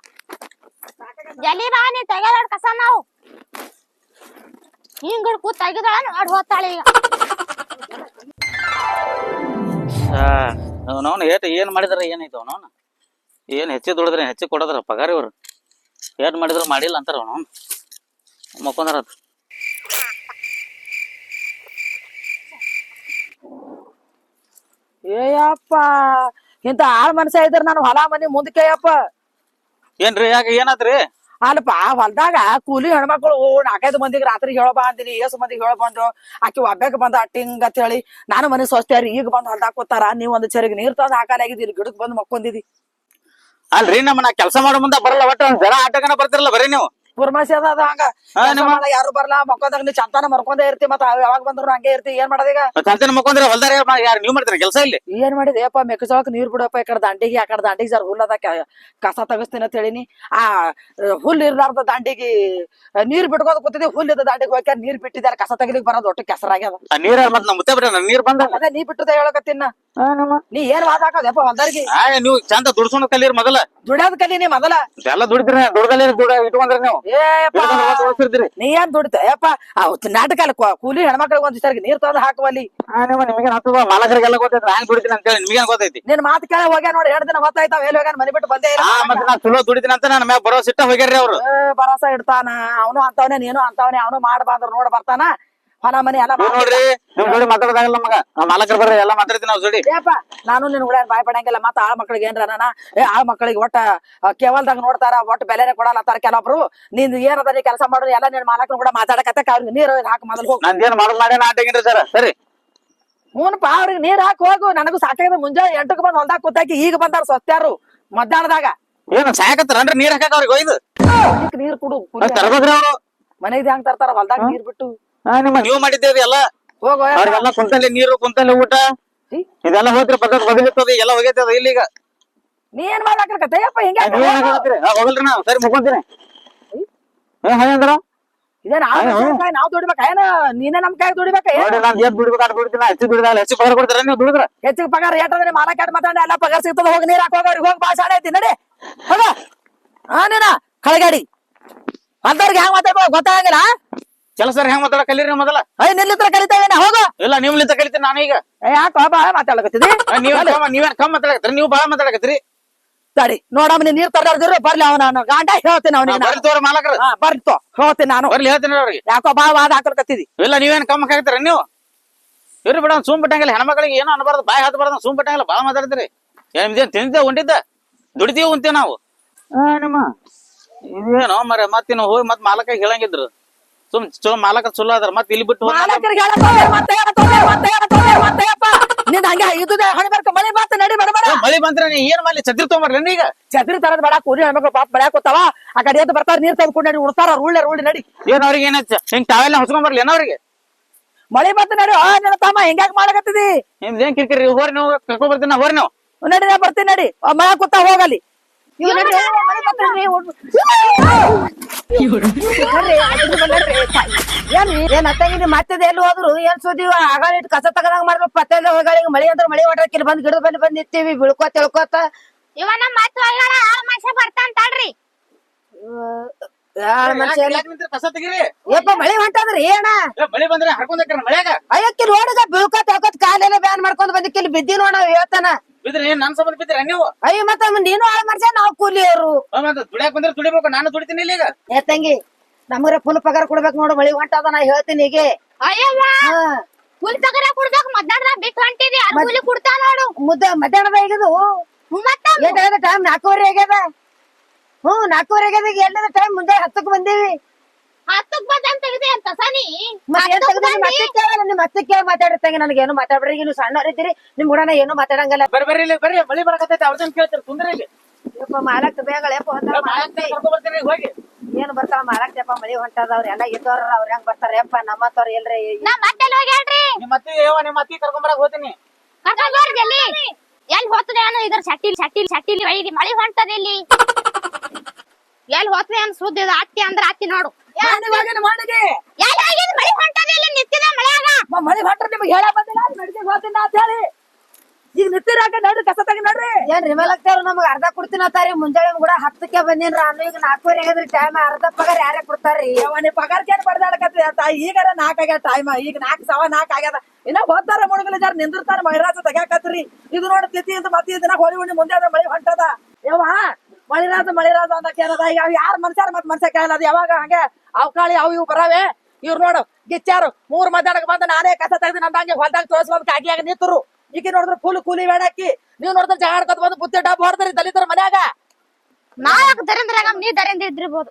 ಜಲ್ಲಿ ಬಾ ನೀ ತೆಗೆದಾಡ್ ಕಸ ನಾವು ಹಿಂಗ್ ಕೂತ್ ತೆಗಿದಾಳ ನೋಡಿ ಹೋಗ್ತಾಳೆ ಈಗ ಅವನವ್ನು ಏನ್ ಮಾಡಿದ್ರ ಏನಾಯ್ತು ಅವನವ್ನ ಏನ್ ಹೆಚ್ಚಿ ದುಡಿದ್ರೆ ಹೆಚ್ಚಿ ಕೊಡದ್ರ ಪಗಾರ ಇವ್ರು ಏನ್ ಮಾಡಿದ್ರು ಮಾಡಿಲ್ಲ ಅಂತಾರ ಅವನವ್ನು ಮಕ್ಕೊಂದಾರ ಏಯಪ್ಪ ಇಂತ ಆಳ್ ಮನ್ಸ ಇದ್ರ ನಾನು ಹೊಲ ಮನಿ ಮುಂದಕ್ಕೆಯಪ್ಪ. ಏನ್ರಿ ಯಾಕೆ ಏನಾದ್ರಿ ಅಲ್ಪ ಹೊಲ್ದಾಗ ಕೂಲಿ ಹೆಣ್ಮಕ್ಳು 4-5 ಮಂದಿಗೆ ರಾತ್ರಿ ಹೇಳೋ ಬಾ ಅಂದಿನಿ. ಏಸು ಮಂದಿಗೆ ಹೇಳೋ ಬಂದು ಆಕಿ ಒಬ್ಬಾಕ ಬಂದ ಅಟ್ಟಿಂಗ್ ಅಂತ ಹೇಳಿ ನಾನು ಮನೆ ಸ್ವಸ್ತ್ಯಾರಿ ಈಗ ಬಂದ್ ಹೊಲ್ದಾಗ ಕೂತಾರ. ನೀವ್ ಒಂದ್ ಚರಿಗೆ ನೀರ್ ತಂದ್ ಹಾಕಾಲಾಗಿದ್ದೀರಿ ಗಿಡಕ್ ಬಂದ್ ಮಕ್ಕೊಂದಿದಿ. ಅಲ್ರಿ ನಮ್ಮನ್ನ ಕೆಲಸ ಮಾಡೋ ಮುಂದೆ ಬರಲ್ಲ ಒಟ್ಟ ಜರ ಆಟಗನ ಬರ್ತಿರಲ್ಲ ಬರೀ ನೀವು ಪುರ್ಮಾಸಿ ಅದ ಹಂಗ ಯಾರು ಬರ್ಲಾ ಮಕ್ಕೋದಾಗ ನೀ ಚಂತಾನ ಮರ್ಕೊಂಡೇ ಇರ್ತಿ ಮತ್ತ ಯಾವಾಗ ಬಂದ್ರು ಹಂಗೆ ಇರ್ತಿ. ಏನ್ ಮಾಡೋದೀಗ ಚಂತನ ಮಕ್ಕೊಂದ್ರೆ ಹೊಲ್ದಾರ ಯಾರು ನೀವ್ ಮಾಡ್ತೀರ ಕೆಲಸ ಇಲ್ಲಿ ಏನ್ ಮಾಡಿದೆ ಯಪ್ಪ ಮೆಕ್ಕೆಜೋಳಕ್ ನೀರ್ ಬಿಡಪ್ಪ ಈ ಕಡೆ ದಂಡಿಗೆ ಆ ಕಡೆ ದಂಡಿಗೆ ಜರ ಹುಲ್ಲದ ಕಸ ತಗಸ್ತೀನಿ ಅಂತ ಹೇಳಿನಿ. ಆ ಹುಲ್ ಇರ್ಲಾರ್ದ ದಂಡಿಗೆ ನೀರ್ ಬಿಟ್ಕೋದ್ ಕೂತಿದ್ದೆ. ಹುಲ್ ಇದ್ದ ದಂಡಿಗೆ ಹೋಗ್ಯಾರ ನೀರ್ ಬಿಟ್ಟಿದ್ದಾರೆ ಕಸ ತಗಲಿಕ್ ಬರೋದು ಒಟ್ಟು ಕೆಸರಾಗ್ಯದ. ನೀರ ಮತ್ ನಮ್ ಮುತ್ತೆ ಬಿಟ್ಟ ನೀರ್ ಬಂದ ಅದೇ ನೀ ಬಿಟ್ಟದ ಹೇಳಕತ್ತಿನ ನೀ ಏನ್ ವಾದ ಹಾಕೋದಪ್ಪ ಹೊಲ್ದಾರಿಗೆ ನೀವು ಚಂದ ದುಡ್ಸೋಣ ಕಲೀರಿ ಮೊದಲ ದುಡಿಯೋದ್ ಕಲೀನಿ ಮೊದಲ. ಎಲ್ಲ ದುಡಿದ್ರಿ ದುಡ್ದಲ್ಲಿ ಇಟ್ಕೊಂಡ್ರಿ ನೀವು ನೀ ಏನ್ ದುಡಿತ ಯಪ್ಪ ನಾಟಕ ಅಲ್ಲ ಕೂಲಿ ಹೆಣ್ಮಕ್ಳಿಗೆ ಒಂದ್ ಸರಿಗೆ ನೀರ್ ತಂದು ಹಾಕುವಲ್ಲಿ ನಿಮಗೆ ಮಾಲಕರಿಗೆಲ್ಲ ಗೊತ್ತೈತಿ ಹ್ಯಾಂಗ್ ದುಡಿತೀನಿ ಅಂತ ಹೇಳಿ ನಿಮಗೆ ಗೊತ್ತೈತಿ. ನಿನ್ ಮಾತು ಕೇಳ ಹೋಗ್ಯ ನೋಡಿ 2 ದಿನ ಹೊತ್ತಾಯ್ತಾವ ಎಲ್ಲಿ ಹೋಗ್ಯಾನ ಮನಿ ಬಿಟ್ಟು ಬಂದೇ ಇಲ್ಲ. ಮತ್ತೆ ನಾ ಚಲೋ ದುಡಿತೀನಿ ಅಂತ ನನ್ನ ಮ್ಯಾಗ ಬರೋ ಸಿಟ್ಟ ಹೋಗ್ಯಾರ್ರಿ ಅವ್ರು. ಭರೋಸಾ ಇಡ್ತಾನ ಅವನು ಅಂತವನೇ ನೀನು ಅಂತವನೇ ಅವನು ಮಾಡಬಾರ್ದು ನೋಡ್ ಬರ್ತಾನ ಹೊಲ ಮನಿ ಎಲ್ಲ ನೋಡ್ರಿ ನಿಮ್ ಜೋಡಿ ಮಾತಾಡೋದಾಗಲ್ಲ ನಮಗ ಮಾಲಕರು ಬರ್ರಿ ಎಲ್ಲ ಮಾತಾಡ್ತೀನಿ ನಾವು ಜೋಡಿ. ಏಪ್ಪ ನಾನು ನಿನ್ ಕೂಡ ಬಾಯ್ ಪಡಂಗಿಲ್ಲ. ಮತ್ತ ಆಳ್ ಮಕ್ಳಿಗೆ ಏನ್ರ ನಾನ ಆಳ್ ಮಕ್ಳಿಗೆ ಒಟ್ಟ ಕೇವಲ್ದಾಗ ನೋಡ್ತಾರ ಒಟ್ಟು ಬೆಲೆನೆ ಕೊಡಲತ್ತಾರ ಕೆಲವೊಬ್ರು. ನೀನ್ ಏನದ ನೀ ಕೆಲಸ ಮಾಡೋದು ಎಲ್ಲ ನಿನ್ ಮಾಲಕರು ಕೂಡ ಮಾತಾಡಕತ್ತ ಅವ್ರಿಗೆ ನೀರು ಹಾಕಿ ಮೊದಲು ಹೋಗಿ. ನಂದೇನ್ ಮಾಡೋದ್ ಮಾಡ್ಯಾನ ಆಟಗಿನ್ರಿ ಸರ್ ಸರಿ ಹ್ಞೂನಪ್ಪ ಅವ್ರಿಗೆ ನೀರ್ ಹಾಕಿ ಹೋಗು. ನನಗೂ ಸಾಕಾಗಿದೆ ಮುಂಜಾನೆ 8ಕ್ಕೆ ಬಂದ್ ಹೊಲ್ದಾಗ ಕೂತಾಕಿ ಈಗ ಬಂದಾರ ಸ್ವಸ್ತ್ಯಾರು ಮಧ್ಯಾಹ್ನದಾಗ ಏನ್ ಸಾಯಕತ್ತಾರನ್ರಿ ನೀರ್ ಹಾಕಾಕ ಅವ್ರಿಗೆ ಒಯ್ದು ನೀರ್ ಕುಡು ತರಬೇಕ್ರಿ ಅವ್ರು ಮನೆಗೆ ಹೆಂಗ್ ತರ್ತಾರ ಹೊಲ್ದಾಗ ನೀರ್ ಬಿಟ್ಟು ನೀವು ಮಾಡಿದ್ದೇವ್ರಿ ಎಲ್ಲ ಹೋಗೋ. ಅವ್ರಿಗೆಲ್ಲ ಕುಂತಲ್ಲಿ ನೀರು ಕುಂತಲ್ಲಿ ಊಟ ಇದೆಲ್ಲ ಹೋಗ್ರಿ ಪದ್ಧತಿ ಬದಲಿರ್ತದ ಎಲ್ಲ ಹೋಗೈತದ ಇಲ್ಲಿಗ. ನೀ ಏನ್ ಮಾಡ್ಲಾಕತ್ತಯ್ಯಪ್ಪ ಹಿಂಗ ಹೋಗಲ್ರಿ ನಾವು ಸರಿ ಮುಗ್ಕೊಂತೀನಿ ಅಂದ್ರ ಇದೇನ್ ನಾವ್ ದುಡಿಬೇಕ ಏನ ನೀನೇ ನಮ್ ಕೈ ದುಡಿಬೇಕ ನಾನ್ ಏನ್ ದುಡಿಬೇಕು ಅದ್ ದುಡಿತೀನಿ ಹೆಚ್ಚು ದುಡಿದ ಹೆಚ್ಚು ಪಗಾರ ಕೊಡ್ತಾರ ನೀವು ದುಡಿದ್ರ ಹೆಚ್ಚಿಗೆ ಪಗಾರ ಏಟಂದ್ರೆ ಮಾಲ ಕೆಟ್ಟ ಮಾತಾಡ ಎಲ್ಲ ಪಗಾರ ಸಿಗ್ತದ. ಹೋಗಿ ನೀರ್ ಹಾಕೋಗ್ರಿ ಹೋಗಿ ಭಾಳ ಶಾಣೆ ಐತಿ ನಡಿ ಹೋಗ. ನೀನ ಕಳಗಾಡಿ ಅಂತವ್ರಿಗೆ ಹೆಂಗ್ ಮಾತಾಡ್ಬೋದು ಗೊತ್ತಾಗಂಗಿಲ್ಲ. ಕೆಲಸ ಹೆಂಗ್ ಮಾತಾಡ ಕಲೀರಿ ಮೊದಲ ನಿಲ್ಲಿತ್ರ ಕಲಿತಾವೇನ ಹೋಗು. ಇಲ್ಲ ನಿಮ್ಲಿಂದ ಕಲಿತೀನಿ ನಾನೀಗ ಯಾಕ ಬಾಳ ಮಾತಾಡಕತ್ತಿದಿ ನೀವೇನ್ ಕಮ್ ಮಾತಾಡಕತ್ರಿ ನೀವು ಬಾಳ ಮಾತಾಡಕತ್ರಿ. ತಡಿ ನೋಡಮ್ಮ ನೀನ್ ನೀರ್ ತರ್ಲಾರ್ದಿರು ಬರ್ಲಿ ಅವನ ಗಾಂಡ ಹೇಳ್ತೀನಿ ಅವನಿಗೆ ತೋರ ಮಾಲಕರು ಬರ್ತು ಹೇಳ್ತೀನಿ ನಾನು ಬರ್ಲಿ ಹೇಳ್ತೀನಿ ಅವ್ರಿಗೆ. ಯಾಕೋ ಬಾಳ ವಾದ ಹಾಕಕತ್ತಿದಿ. ಇಲ್ಲ ನೀವೇನ್ ಕಮ್ಮ ಹಾಕ್ತಾರ ನೀವು ಇವ್ರಿ ಬಿಡ ಸುಮ್ ಬಿಟ್ಟಂಗಿಲ್ಲ ಹೆಣ್ಮಕ್ಳಿಗೆ ಏನೋ ಅನ್ಬಾರ್ದು ಬಾಯ್ ಹತ್ಬಾರ್ದು ಸುಮ್ ಬಿಟ್ಟಂಗಿಲ್ಲ ಬಾಳ ಮಾತಾಡ್ತೀರಿ. ನಿಮ್ದೇನ್ ತಿಂದ ಉಂಟಿದ್ದ ದುಡಿತೀವಿ ಉಂತೀವಿ ನಾವು ಇದೇನೋ ಮರ ಮತ್ತಿನ ಹೋಗಿ ಮತ್ ಮಾಲಕಾಗಿ ಹೇಳಂಗಿದ್ರು ಸುಮ್ ಚಲೋ ಮಾಲಕ ಚಲೋ ಅದ್ರ ಮತ್ ಇಲ್ಲಿ ಬಿಟ್ಟು ಮಳಿ ಬಂದ್ರೆ ನೀ ಏನ್ ಮಾಡಿ ಛತ್ರಿ ತಗೊಂಬರ್ಲಿ ಈಗ ಛತ್ರಿ ತರದ್ ಬೇಡ ಕೂಲಿ ಹೆಣ್ಮಕ್ಳು ಪಾಪ ಬೆಳ್ಯಾಕ ಕೂತಾವ ಆ ಕಡೆ ಎದ್ದು ಬರ್ತಾರ ನೀರ್ ತಂದ್ಕೊಂಡು ನಡಿ ಉಡ್ತಾರ ರೂಳ್ಳಿ ನಡಿ. ಏನ್ ಅವ್ರಿಗೆ ಏನಾಯ್ತು ಹಿಂಗ್ ತಾವೆಲ್ಲ ಹೊಸ್ಕೊಂಡ್ ಬರ್ಲಿ ಏನೋ ಅವ್ರಿಗೆ ಮಳಿ ಬಂತ ನಡಿ ನಿನ್ನ ತಮ್ಮ ಹಿಂಗ್ಯಾಕ್ ಮಾಡಕತ್ತಿದಿ ನಿಮ್ದೇನ್ ಕಿರಿಕಿರಿ ಹೋರಿ ನೀವು ಕರ್ಕೊಂಡ್ ಬರ್ತೀನಿ ಹೋರಿ ನೀವು ನಡಿ ನಾ ಬರ್ತೀನಿ ನಡಿ ಮಳ ಕೂತ ಹೋಗಲಿ ಇವ್ ನಡ್ರಿ ಮಳೆ ಬರ್ತದ್ರಿ ಏನ್ರಿ ಏನ್ ಅತ್ತಂಗಿನಿ ಮತ್ತೆ ಎಲ್ಲಿ ಹೋದ್ರು ಏನ್ ಸುದ್ದಿ ಆಗಾಳ ಇಟ್ಟು ಕಸ ತಗದಂಗ ಮಾಡ್ಬೇಕು ಪತ್ತೆ ಹೋಗಳಿಗೆ ಮಳಿ ಅಂದ್ರೆ ಮಳಿ ಹೊಡಕಿಲ್ ಬಂದ್ ಗಿಡದ ಬಲ್ಲಿ ಬಂದ್ ನಿಂತೀವಿ ಬೀಳ್ಕೋತ ತಿಳ್ಕೋತ ಇವ ನಮ್ಮ ಮತ್ ಒಳಗಡೆ ಮನುಷ್ಯ ಬರ್ತಾನ ತಡ್ರಿ. ಮನುಷ್ಯ ಕಸ ತೆಗೀರಿ. ಯಪ್ಪ ಮಳಿ ಹೊಂಟದ್ರಿ ಏನ ಮಳಿ ಬಂದ್ರೆ ಹರ್ಕೊಂಡ್ ಮಳ್ಯಾಗ ಅಯ್ಯಕ್ಕಿ ನೋಡಿದ ಬೀಳ್ಕೋತ ತಿಳ್ಕೋತ ಕಾಲೆಲ್ಲ ಬ್ಯಾನ್ ಮಾಡ್ಕೊಂಡ್ ಬಂದಿಕ್ಕಿಲ್ ಬಿದ್ದಿ ನೋಡ ಹೇಳ್ತಾನ. ಬಿದ್ರಿ ಏನ್ ನನ್ ಸಂಬಂಧ ಬಿದ್ದಿರ ನೀವು? ಅಯ್ಯ ಮತ್ತ ನೀನು ಹಾಳು ಮಾಡ್ಸ ನಾವ್ ಕೂಲಿಯವ್ರು ದುಡಿಯಾಕ ಬಂದ್ರೆ ದುಡಿಬೇಕು, ನಾನು ದುಡಿತೀನಿ ಇಲ್ಲಿ ಈಗ. ಏ ತಂಗಿ ನಮಗ್ರೆ ಫುಲ್ ಪಗಾರ ಕೊಡ್ಬೇಕು ನೋಡು ಮಳಿ ಹೊಂಟದ ನಾ ಹೇಳ್ತೀನಿ ಈಗ. ಅಯ್ಯವ್ವ ಹುಲ್ ತಗರ ಕುಡ್ದಾಗ ಮಧ್ಯಾಹ್ನ ಬಿಟ್ಟು ಹೊಂಟಿದಿ ಹುಲಿ ಕುಡ್ತಾ ನೋಡು. ಮಧ್ಯಾಹ್ನದ ಈಗದು ಮತ್ತ ಟೈಮ್ 4:30 ಆಗ್ಯದ. 4:30 ಆಗ್ಯದ. ಈಗ ಎಲ್ಲದ ಟೈಮ್ ಮುಂದೆ 10ಕ್ಕೆ ಬಂದೀವಿ. 10ಕ್ಕೆ ಬಂದಂತ ತೆಗ್ದೆ ಅಂತ ಸನಿ ಮತ್ತೆ ಕೇಳಿ ಮಾತಾಡಿರ್ತಂಗೆ ನನಗೇನು ಮಾತಾಡ್ಬೇಡ್ರಿ. ಈಗ ನೀವು ಸಣ್ಣವರಿದ್ದೀರಿ ನಿಮ್ ಕೂಡ ಏನು ಮಾತಾಡಂಗಲ್ಲ. ಬರ್ರಿ ಇಲ್ಲಿ ಬರ್ರಿ, ಮಳಿ ಬರಕತ್ತೈತಿ ಅವ್ರನ್ನ ಕೇಳ್ತಾರೆ ಕುಂದ್ರಿ ಇಲ್ಲಿ. ಯಪ್ಪ ಮಾಲಕ್ ಬೇಗಳಪ್ಪ ಬರ್ತೀನಿ ಹೋಗಿ. ಏನ್ ಬರ್ತಾವ ಮಾಲಕ್ತಪ್ಪ ಮಳಿ ಹೊಂಟದ ಅವ್ರೆಲ್ಲ ಇದ್ದವ್ರ ಅವ್ರ ಹೆಂಗ್ ಬರ್ತಾರ ಯಪ್ಪ ನಮ್ಮತ್ತವ್ರ ಎಲ್ರಿ ನಾ ಮತ್ತೆ ಹೋಗ್ಯಾಡ್ರಿ ನಿಮ್ಮ ಅತ್ತಿ ಕರ್ಕೊಂಬರಕ್ ಹೋಗ್ತೀನಿ. ಕರ್ಕೊಂಡ್ ಜಲ್ಲಿ ಎಲ್ಲಿ ಹೋಗ್ತದೆ ಅನ್ನೋ ಇದ್ರ ಚಟ್ಟಿಲಿ ಒಯ್ದಿ ಮಳಿ ಹೊಂಟದ ಇಲ್ಲಿ ಎಲ್ಲಿ ಹೋಗ್ತದೆ ಅನ್ ಸುದ್ದಿ ಅತ್ತಿ ಅಂದ್ರ ಅತ್ತಿ ನೋಡು ಎಲ್ಲಿ ಹೋಗಿದ್ ಮಳಿ ಹೊಂಟದ ಇಲ್ಲಿ ನಿಂತಿದೆ ಮಳೆಯಾಗ ಮಳಿ ಹೊಂಟ್ರ ನಿಮ್ಗೆ ಹೇಳ ಬಂದಿಲ್ಲ ನಡಿಗೆ ಹೋಗ್ತೀನಿ ಅಂತ ಹೇಳಿ ಈಗ ನಿಂತಿರಾಕ ನಡ್ರಿ ಕಸ ತೆಗಿ ನಡ್ರಿ. ಏನ್ ರಿಮಲಕ್ತಾರ ನಮಗ್ ಅರ್ಧ ಕೊಡ್ತೀನಿ ಅಂತಾರಿ. ಮುಂಜಾನೆ ಕೂಡ 10ಕ್ಕೆ ಬಂದಿನ್ರ ಅನ್ನು ಈಗ 4:30 ಆಗಿದ್ರಿ ಟೈಮ್. ಅರ್ಧ ಪಗಾರ ಯಾರೇ ಕೊಡ್ತಾರ್ರಿ? ನೀ ಪಗಾರ್ಕೇನ್ ಬಡ್ದಾಡಕತ್ತಿ ಅಂತ ಈಗಾರ 4 ಆಗ್ಯಾದ ಟೈಮ್. ಈಗ 4:15 ಆಗ್ಯಾದ. ಇನ್ನ ಹೋಗ್ತಾರ ಮುಳುಗಲ ಜಾರ ನಿಂದಿರ್ತಾರ ಮಹಿರಾಜ ತೆಗ್ಯಾಕತ್ರಿ. ಇದು ನೋಡಿ ತಿಥಿ ಅಂತ ಮತ್ತೆ ಇದನ್ನ ಹೋಳಿ ಹುಣ್ಣಿ ಮುಂದೆ ಅದ ಮಳಿ ಹೊಂಟದ. ಯವ್ವ ಮಳಿರಾಜ ಅಂತ ಕೇಳದ. ಈಗ ಯಾರ ಮನ್ಸಾರ ಮತ್ ಮನ್ಸ ಕೇಳದ ಯಾವಾಗ ಹಂಗೆ ಅವಕಾಳಿ ಅವು ಇವು ಬರಾವೆ. ಇವ್ರು ನೋಡು ಗಿಚ್ಚಾರು 3 ಮಧ್ಯಾಹ್ನಕ್ಕೆ ಬಂದ ನಾನೇ ಕಸ ತೆಗ್ದು ನಂದ ಹಂಗೆ ಹೊಲ್ದಾಗ ತೋರಿಸ್ಕೊಂಡ್ ಕಾಗಿಯಾಗ ನಿಂತರು. ಈಗ ನೋಡಿದ್ರೆ ಫುಲ್ ಕೂಲಿ ಬೇಡಾಕಿ. ನೀವ್ ನೋಡಿದ್ರೆ ಜಗಾಡ್ಕೊತ ಬಂದು ಬುತ್ತಿ ಡಬ್ಬ ಹೊಡ್ದ್ರಿ ದಲಿತರ ಮನ್ಯಾಗ. ನಾಲ್ಕು ದರಿಂದ್ರಾಗ ನೀ ದರಿಂದ ಇದ್ರಿರ್ಬೋದು.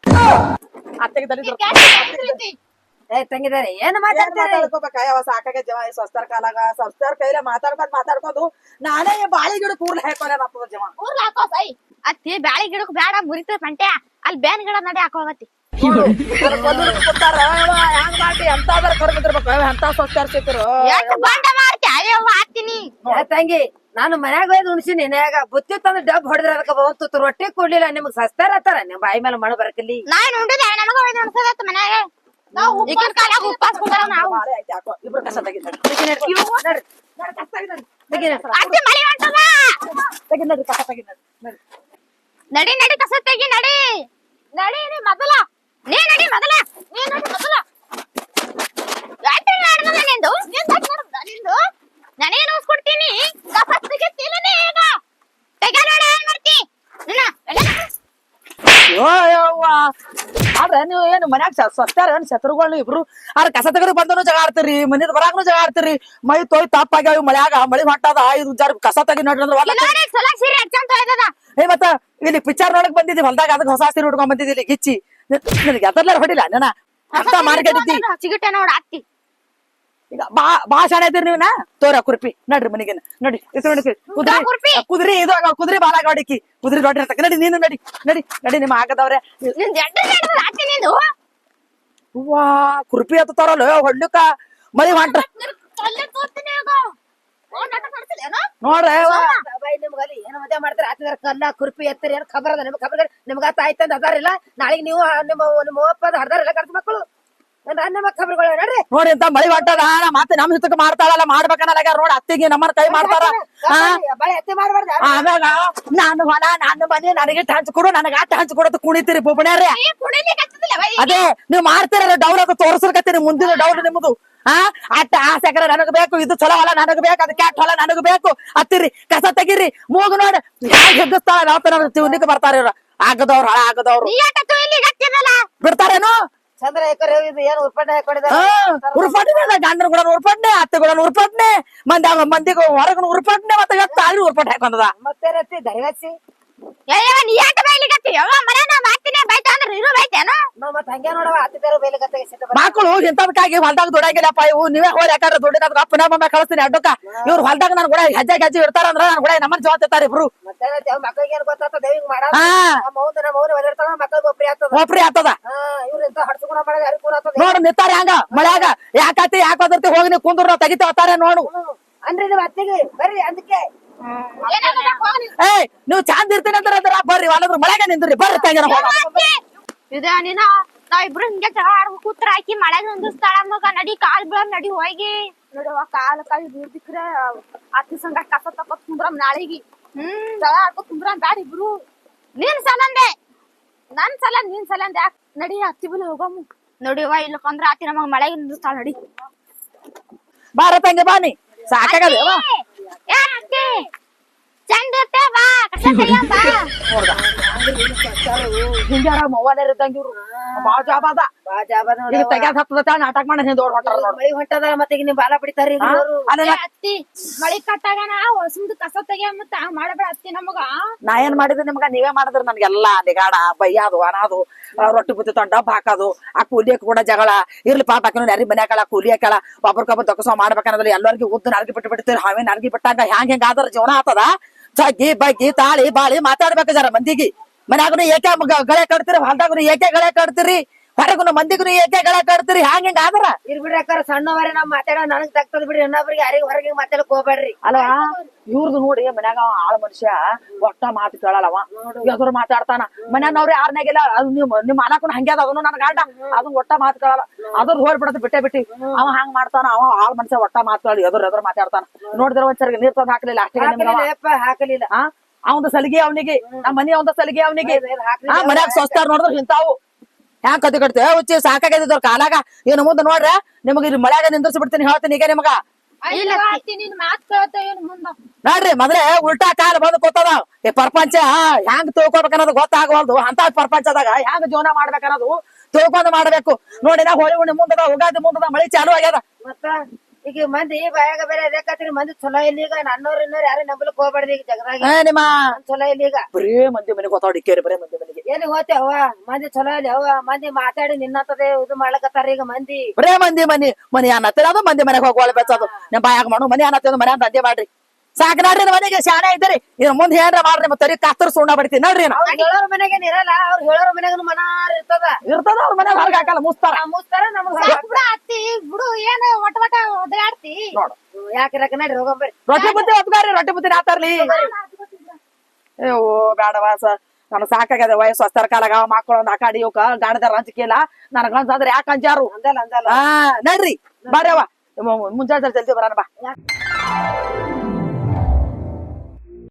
ಅತ್ತೆಗೆ ದಲಿತರ ಏ ತಂಗಿದಾರೆ ಏನ್ ಮಾತಾಡ್ತಾರೆ? ಮಾತಾಡ್ಕೋಬೇಕ ಸಾಕಾಗ ಜವ ಸ್ವಸ್ಥರ ಕಾಲಾಗ ಸ್ವಸ್ಥರ ಕೈಲೇ ಮಾತಾಡ್ಕೊಂಡು ನಾನೇ ಬಾಳಿ ಗಿಡ ಕೂರ್ಲಿ ಹಾಕೋದ ಜವ ಊರ್ಲ ಹಾಕೋ ಸೈ ಅತ್ತಿ ಬ್ಯಾಳಿ ಗಿಡಕ್ ಬೇಡ ಮುರಿತ ಪಂಟೆ ಅಲ್ಲಿ ಬ್ಯಾನ್ ಗಿಡ ನಡೆ ಹಾಕೋಗತ್ತಿ ಹೆಂಗ್ ಮಾಡಿ ಎಂತಾದ್ರ ಕರ್ಬಿಟ್ಟಿರ್ಬೇಕು ಎಂತ ಸ್ವಸ್ಥರ ಸಿಕ್ಕರು ಎಷ್ಟು ಬಂಡ ಮಾಡ್ತಿ ಅಯ್ಯವ್ವ ಹಾಕ್ತೀನಿ. ತಂಗಿ ನಾನು ಮನ್ಯಾಗ ಹೋಯ್ದು ಉಣ್ಸಿನಿ ನ್ಯಾಗ ಬುತ್ತಿ ತಂದು ಡಬ್ ಹೊಡೆದ್ರ ಅದಕ್ಕೆ ಬಂತು ರೊಟ್ಟಿ ಕೊಡ್ಲಿಲ್ಲ. ನಿಮ್ಗ್ ಸಸ್ತಾರ ಹತ್ತಾರ ನಿಮ್ ಬಾಯಿ ಮೇಲೆ ಮಣ ಬರಕಿಲ್ಲಿ. ನಾನ್ ಉಂಡಿದೆ ನನಗ ಒಯ್ದು ಉಣ್ಸದತ್ತ ಮನ್ಯಾಗ ಈಗಿನ ಕಾಲಾಗ ಉಪ್ಪಾಸ ಕುಂದ್ರ ನಾವು ಇಬ್ರು ಕಸ ತೆಗಿತಾರೆ ಅತ್ತಿ ಮಳಿ ಹೊಂಟದ ಕಸ ತೆಗಿ ನಡಿ ನಡಿ ಕಸ ತೆಗಿ ನಡಿ ನಡಿ ನೀ ಮೊದಲ ನೀ ನಡಿ ಮೊದಲ ಯಾಕೆ ಮಾಡ್ದದ ನಿಂದು ನಿಂದು ನನಗೆ ನೋಡ್ಕೊಡ್ತೀನಿ ಕಸ ತೆಗಿತಿಲ್ಲ ನೀ ಈಗ ತೆಗೆ ನೋಡ ಏನ್ ಮಾಡ್ತಿ ಆದ್ರೆ ನೀವು ಏನು ಮನ್ಯಾಗ ಸ್ವಚ್ಛಾರ ಶತ್ರುಗಳು ಇಬ್ರು ಆದ್ರೆ ಕಸ ತೆಗರು ಬಂದನು ಜಗ ಆಡ್ತೀರಿ ಮನಿದ್ ಬರಾಕನು ಜಗ ಆಡ್ತೀರಿ. ಮೈ ತೊಯ್ ತಪ್ಪಾಗ್ಯಾವ ಮಳ್ಯಾಗ ಮಳಿ ಹೊಂಟದ ಇದು ಜರ ಕಸ ತೆಗಿ ನೋಡ್ರಿ ಸಲ ಸೀರೆ ಹಚ್ಚಂತ ಹೋಯ್ತದ. ಏ ಮತ್ತ ಇಲ್ಲಿ ಪಿಕ್ಚರ್ ನೋಡಕ್ ಬಂದಿದ್ದಿ ಹೊಲ್ದಾಗ ಅದಕ್ಕೆ ಹೊಸ ಸೀರೆ ಉಟ್ಕೊಂಡ್ ಬಂದಿದ್ದಿ ಇಲ್ಲಿ ಗಿಚ್ಚಿ ನಿನಗೆ ಎದರ್ಲಾರ ಹೊಡಿಲ್ಲ ನನ್ನ ಅರ್ಥ ಮಾರ್ಕೆಟ್ ಚಿಗಿಟೆ ನೋಡ ಅತ್ತಿ ಈಗ ಬಾ ಶಾಣೆ ಇದ್ದೀರಿ ನೀವ್ನ ತೋರ ಕುರ್ಪಿ ನಡ್ರಿ ಮನೆಗೆ ನಡಿ ಕುದುರಿ ಇದು ಕುದುರಿ ಬಾಲಾಗ ಹೊಡಿಕಿ ಕುದುರಿ ದೊಡ್ಡ ಇರ್ತಕ್ಕ ನಡಿ ನೀನು ನಡಿ ನಿಮ್ಮ ಆಗದವ್ರೆ ಹೂವಾ ಕುರ್ಪಿ ಹತ್ತಾರಲ್ಲ ಹೊಡ್ಲಿಕ್ಕ ಮಳಿ ಹೊಂಟ್ರ ನೋಡ್ರಿ ಏನ್ ಮದ್ವೆ ಮಾಡ್ತಾರ ಆತಿದಾರ ಕಲ್ಲ ಕುರ್ಪಿ ಎತ್ತರಿ ಏನ್ ಖಬರ್ ಅದ ನಿಮ್ಗೆ ಖಬರ್ ನಿಮ್ಗ ಆಯ್ತಂದ ಅದಾರಿಲ್ಲ ನಾಳೆಗೆ ನೀವು ನಿಮ್ಮ ಒಪ್ಪದ ಹಡ್ದಾರಿಲ್ಲ ಕರ್ತ ಮಕ್ಕಳು ನೋಡಿ ಅಂತ ಮಳಿ ಹೊಂಟದ ಮತ್ತೆ ನಮ್ ಹಿತಕ್ ಮಾಡ್ತಾಳಲ್ಲ ಮಾಡ್ಬೇಕನ್ನ ನೋಡ್ ಅತ್ತಿಗೆ ನಮ್ಮನ್ನ ಕೈ ಮಾಡ್ತಾರ. ಆಮ್ಯಾಗ ನಾನು ಹೊಲ ನಾನು ಮನೆ ನನಗೆ ಹಂಚ್ಕೊಡು ನನಗ ಆಟ ಹಂಚ್ಕೊಡೋದು ಕುಣಿತೀರಿ ಬೊಬ್ಬಣ್ಯಾರ. ಅದೇ ನೀವ್ ಮಾಡ್ತೀರ ಡೌನ್ ಅದು ತೋರ್ಸಲ್ಕತ್ತೀರಿ ಮುಂದಿನ ಡೌನ್ ನಿಮ್ದು. ಅಟ್ಟ ಆ ಸೆಕರ ನನಗ್ ಬೇಕು ಇದು ಚಲೋ ಹೊಲ ನನಗ್ ಬೇಕು ಅದ್ ಕ್ಯಾಟ್ ಹೊಲ ನನಗ್ ಬೇಕು ಹತ್ತಿರಿ ಕಸ ತೆಗಿರಿ ಮೂಗು ನೋಡಿ ಯಾಕೆ ಹೆಗ್ಗಿಸ್ತಾಳ ನಾವ್ ತಿನ್ಲಿಕ್ಕೆ ಬರ್ತಾರ ಇವ್ರ ಆಗದವ್ರು ಹಳ ಆಗದವ್ರು ಬಿಡ್ತಾರೇನು ಚಂದ್ರ ಏಕರ್ ಏನ್ ಉರ್ಪಟ್ಟೆ ಹಾಕೊಂಡಿದ್ದಾರೆ ಉರ್ಪಟ್ಟೆ ಗಂಡನ ಕೂಡ ಉರ್ಪಟ್ಟೆ ಅತ್ತೆ ಕೂಡ ಉರ್ಪಟ್ಟೆ ಮಂದಿಗೆ ಹೊರಗನ ಉರ್ಪಟ್ಟೆ ಮತ್ತೆ ತಾಳಿ ಉರ್ಪಟ್ಟೆ ಹಾಕೊಂಡದ ಮತ್ತೆ ದರಿವಚ್ಚಿ ನೀ ಯಾಕೆ ಬೈಲಿಗತ್ತಿ ಯಾವ ಮನೆ ನಾ ಮಾಡ್ತೀನಿ ಬೈತ ಅಂದ್ರೆ ಇರು ಬೈತೇನ ನಾವ್ ಮತ್ತೆ ಹಂಗೆ ನೋಡವ ಹತ್ತಿದಾರ ಬೈಲಿಗತ್ತೆ ಮಕ್ಕಳು ಇಂಥದಕ್ಕಾಗಿ ಹೊಲ್ದಾಗ ದುಡಂಗಿಲ್ಲಪ್ಪ ಇವು ನೀವೇ ಹೋಗಿ ಯಾಕಂದ್ರೆ ದುಡ್ಡಿನ ಅಪ್ಪ ನಮ್ಮ ಕಳಿಸ್ತೀನಿ ಅಡ್ಡಕ್ಕ ಇವ್ರು ಹೊಲ್ದಾಗ ನನ್ ಕೂಡ ಹೆಜ್ಜೆ ಇರ್ತಾರ ಅಂದ್ರ ನನ್ ಕೂಡ ನಮ್ಮನ್ ಜವಾಬ್ದಾರಿ ಇಬ್ರು ಮತ್ತೆ ಮಕ್ಕಳಿಗೆ ಏನ್ ಗೊತ್ತಾಗ್ತದ ದೇವಿಂಗ್ ಮಾಡ ಮಕ್ಕಳಿಗೆ ಒಪ್ರಿ ಆಗ್ತದ ಇವ್ರ ಇಂತ ಹಡ್ಸ್ಕೊಂಡ ಮಾಡೋದು ಯಾರಿಗೂ ಕೂಡ ಆಗ್ತದ ನೋಡು ನಿಂತಾರ ಹಂಗ ಮಳ್ಯಾಗ ಯಾಕತಿ ಯಾಕೆ ಹೋಗಿ ನೀವು ಕುಂದ್ರು ನಾವು ತೆಗಿತಾವತ್ತಾರೆ ನೋಡು ಅನ್ರಿ ನೀವ್ ಅತ್ತಿಗೆ ಬರ್ರಿ ಅದಕ್ಕೆ ಏಯ್ ನೀವು ಚಂದ ಇರ್ತೀನಿ ಅಂತಾರ ಬರ್ರಿ ಅಲ್ಲದ್ರ ಮಳೆಗೆ ನಿಂದ್ರಿ ಬರ್ರಿ ತಂಗಿರ ಇದ ನೀನ ನಾವ್ ಇಬ್ರು ಹಿಂಗೆ ಜಗಳ ಆಡ್ಬೇಕು ಕೂತ್ರ ಆಕಿ ಮಳೆಗ್ ನಿಂದಿಸ್ತಾಳ ಮಗ ನಡಿ ಕಾಲ್ ಬೀಳ್ ನಡಿ ಹೋಗಿ ನೋಡುವ ಕಾಲ್ ಬೀಳ್ದಿಕ್ರೆ ಅತ್ತಿ ಸಂಗ ಕಸ ತಕೋತ್ ಕುಂದ್ರಮ್ ನಾಳಿಗಿ ಜಗಳ ಆಡ್ಕೊತ್ ಕುಂದ್ರಮ್ ಬ್ಯಾಡ ಇಬ್ರು ನೀನ್ ಸಲಂದೆ ನನ್ ಸಲ ನೀನ್ ಸಲಂದೆ ಯಾಕ್ ನಡಿ ಅತ್ತಿ ಬಲಿ ಹೋಗಮ್ಮ ನೋಡಿವ ಇಲ್ಲಕಂದ್ರ ಆತಿ ನಮಗ್ ಮಳೆಗ್ ನಿಂದಿಸ್ತಾಳ ನಡಿ ಬಾರ ತಂಗಿ ಬಾನಿ ಸಾಕಾಗದ ಚಂದ ಇರ್ತೇ ಬಾ ಕಸ ತೆಗಿಯಂ ಬಾ ಹಿಂಗಾರ ಮೊಬೈಲ್ ಇದ್ದಂಗ ಇವ್ರು ಬಾಳ ಜಾಬ್ ಅದ ಈಗ ತೆಗ್ಯಾದ ಹತ್ತದ ನಾಟಕ ಮಾಡಿ ಹಿಂದ್ ಓಡ್ ಹೊಂಟಾರ ನೋಡ್ ಮಳಿ ಹೊಂಟದ ಮತ್ತೆ ಈಗ ನಿಮ್ ಬಾಲ ಬಿಡ್ತಾರ್ರಿ ಈಗ ಇವ್ರು. ಏ ಅತ್ತಿ ಮಳಿ ಕಟ್ಟಾಗನ ಹೊಸಮ್ದು ಕಸ ತೆಗಿಯಂ ಮತ್ತ ಮಾಡಬೇಡ ಅತ್ತಿ ನಮಗ ನಾ ಏನ್ ಮಾಡಿದ್ರೆ ನಿಮ್ಗ ನೀವೇ ಮಾಡಿದ್ರಿ ನನ್ಗೆಲ್ಲಾ ನಿಗಾಡ ಬೈಯಾದು ಅನಾದು ರೊಟ್ಟಿ ಬುತ್ತಿ ತೊಂಡ್ ಡಬ್ಬ ಹಾಕೋದು ಆ ಕೂಲಿಯಕ್ ಕೂಡ ಜಗಳ ಇರ್ಲಿ ಪಾಪ ಹಾಕೋಣ ಯಾರಿ ಮನೆ ಹಾಕಳ ಕೂಲಿ ಹಾಕಳ ಒಬ್ರಕೊಬ್ಬ ದೊಕ್ಕಸ ಮಾಡ್ಬೇಕನ್ನೋದ್ರಲ್ಲಿ ಎಲ್ಲರಿಗೂ ಉದ್ದು ನಾಲ್ಗಿ ಬಿಟ್ಟು ಬಿಡ್ತೀರಿ ಹಾವೇ ನಾಲ್ಗಿ ಬಿಟ್ಟಾಗ ಹೆಂಗ್ ಆದ್ರ ಜೀವನ ಆತದ ಜಗ್ಗಿ ಬಗ್ಗಿ ತಾಳಿ ಬಾಳಿ ಮಾತಾಡ್ಬೇಕು ಜರ ಮಂದಿಗೆ ಮನ್ಯಾಗನು ಏಕೆ ಗಳೆ ಕಟ್ತೀರಿ ಹೊಲ್ದಾಗನು ಏಕೆ ಗಳೆ ಕಟ್ತೀರಿ ಹೊರಗುನು ಮಂದಿಗೂ ಏಕೆ ಗಳೆ ಕಟ್ತೀರಿ ಹೆಂಗ್ ಆದ್ರ ಇರ್ಬಿಡ್ರಿ ಅಕ್ಕಾರ ಸಣ್ಣವರೇ ನಾವ್ ಮಾತಾಡೋ ನನಗ್ ತಗ್ತದ ಬಿಡ್ರಿ ಇನ್ನೊಬ್ರಿಗೆ ಯಾರಿಗ ಹೊರಗೆ ಮಾತಾಡಕ್ ಹೋಗ್ಬೇಡ್ರಿ ಅಲ್ವಾ ಇವ್ರದ್ದು ನೋಡಿ ಮನ್ಯಾಗ ಆಳ ಮನುಷ್ಯ ಒಟ್ಟ ಮಾತು ಕೇಳಲ್ಲವ ಎದುರು ಮಾತಾಡ್ತಾನ ಮನ್ಯಾನವ್ರಿ ಯಾರನಾಗಿಲ್ಲ ನಿಮ್ ಅನಕನು ಹಂಗೆ ಅದ ಅದನ್ನು ನನ್ ಗಂಡ ಅದನ್ನ ಒಟ್ಟ ಮಾತು ಕೇಳಲ್ಲ ಅದ್ರ ಹೋಗ್ಬಿಡತ್ ಬಿಟ್ಟಿ ಅವ ಹಂಗ್ ಮಾಡ್ತಾನ ಅವ ಆಳ ಮನುಷ್ಯ ಒಟ್ಟ ಮಾತು ಕೇಳಿ ಎದುರು ಮಾತಾಡ್ತಾನ ನೋಡಿದ್ರ ಒಂದ್ಸರಿ ನೀರ್ ತಂದ್ ಹಾಕ್ಲಿಲ್ಲ ಅಷ್ಟೇ ಹಾಕಲಿಲ್ಲ ಅವಂದ ಸಲಿಗೆ ಅವನಿಗೆ ನಮ್ಮ ಮನಿ ಅವಂದ ಸಲಿಗೆ ಅವನಿಗೆ ಮನ್ಯಾಗ ಸ್ವಸ್ತಾರ ನೋಡಿದ್ರ ಇಂತಾವು ಹ್ಯಾಂಗ ಕತಿ ಕಟ್ತೇವೆ ಹುಚ್ಚಿ ಸಾಕಾಗಿದ್ದವ್ರ ಕಾಲಾಗ ಏನು ಮುಂದೆ ನೋಡ್ರ ನಿಮಗ ಇಲ್ಲಿ ಮಳ್ಯಾಗ ನಿಂದಿರ್ಸಿ ಬಿಡ್ತೀನಿ ಹೇಳ್ತೀನಿ ಈಗ ನಿಮಗ ನಿನ್ ಮಾತ್ ಕೇಳ್ತೇವ್ ಮುಂದ ನೋಡ್ರಿ ಮೊದ್ಲೇ ಉಲ್ಟಾ ಕಾಲ ಬಂದ್ ಕೂತದ ಈ ಪ್ರಪಂಚ ಹೆಂಗ್ ತಿಳ್ಕೊಬೇಕನ್ನೋದು ಗೊತ್ತಾಗವಲ್ದು ಅಂತ ಪ್ರಪಂಚದಾಗ ಹೆಂಗ್ ಜೀವನ ಮಾಡ್ಬೇಕನ್ನೋದು ತಿಳ್ಕೊಂಡ್ ಮಾಡ್ಬೇಕು ನೋಡಿ ನಾ ಹೋಳಿ ಹುಣ್ಣಿ ಮುಂದದ ಉಗಾದಿ ಮುಂದದ ಮಳಿ ಚಾಲು ಆಗ್ಯದ ಮತ್ತ ಈಗ ಮಂದಿ ಬಾಯಾಗ ಬೇರೆ ಅದೇಕತ್ರಿ ಮಂದಿ ಚಲೋ ಇಲ್ಲ ಈಗ ನನ್ನವ್ರ ಇನ್ನೋರ್ ಯಾರು ನಂಬಲಕ್ ಹೋಗ್ಬಾರ್ದು ಈಗ ಜಗದಾಗ ನಿಮ್ಮ ಚಲೋ ಇಲ್ಲ ಈಗ ಬರೇ ಮಂದಿ ಮನೆಗೆ ಗೊತ್ತಾಡಿಕೇರಿ ಬರೇ ಮಂದಿ ಮನೆಗೆ ಏನ್ ಹೋತೆ ಅವ್ವ ಮಂದಿ ಚಲೋ ಇಲ್ಲ ಅವ್ವ ಮಂದಿ ಮಾತಾಡಿ ನಿನ್ನಂತದೇ ಇದು ಮಾಡ್ಲಕತ್ತಾರ ಈಗ ಮಂದಿ ಬರೇ ಮಂದಿ ಮನಿ ಅನ್ನತ್ತಿರೋದು ಮಂದಿ ಮನೆಗೆ ಹೋಗಿ ಬೆಚ್ಚೋದು ನಿಮ್ ಬಾಯಾಗ ಮಾಡು ಮನಿ ಅನ್ನತ್ತಿರೋದು ಮನೆ ಅಂತ ದಂಧೆ ಮಾಡ್ರಿ ಸಾಕ್ ನೋಡ್ರಿ ಮನೆಗೆ ಶಾಣೆ ಇದ್ದೀರಿ ಇನ್ ಮುಂದೆ ಏನ್ರ ಮಾಡ್ರಿ ಮತ್ತೆ ಕಸ್ತರ ಸುಣ್ಣ ಬಡಿತೀನಿ ನೋಡ್ರಿ ಅವ್ರ ಹೇಳೋರ್ ಮನೆಗೇನ್ ಇರಲ್ಲ ಅವ್ರ ಹೇಳೋರ್ ಮನೆಗನು ಮನಾರ್ ಇರ್ತದ ಅವ್ರ ಮನೆ ಹೊರಗೆ ಹಾಕಲ್ಲ ಮುಸ್ತಾರ ಮುಸ್ತಾರ ನಮಗ್ ಬಿಡ ಅತ್ತಿ ಬಿಡು ಏನ್ ಒಟ್ಟ ಒದ್ದಾಡ್ತಿ ನೋಡು ಯಾಕಿರಕ ನಡ್ರಿ ಹೋಗಂಬರ್ರಿ ರೊಟ್ಟಿ ಬುತ್ತಿ ಹೊತ್ಕಾರಿ ರೊಟ್ಟಿ ಬುತ್ತಿ ಹಾತಾರ್ಲಿ ಅಯ್ಯೋ ಬೇಡವಾಸ ನನಗ್ ಸಾಕಾಗ್ಯದ ವಯಸ್ಸು ಹೊಸ್ತಾರ ಕಾಲಾಗ ಮಕ್ಕಳು ಒಂದ್ ಆಕಾಡಿ ಇವಕ್ಕ ಗಾಣದಾರ ಅಂಜಿಕೆಲ್ಲ ನನಗ ಅನ್ಸಂದ್ರೆ ಯಾಕೆ ಅಂಜಾರು ಅಂದಲ್ಲ ನಡ್ರಿ ಬರ್ರವ ಮುಂಜಾನೆ ಜಲ್ದಿ ಬರೋಣ ಬಾ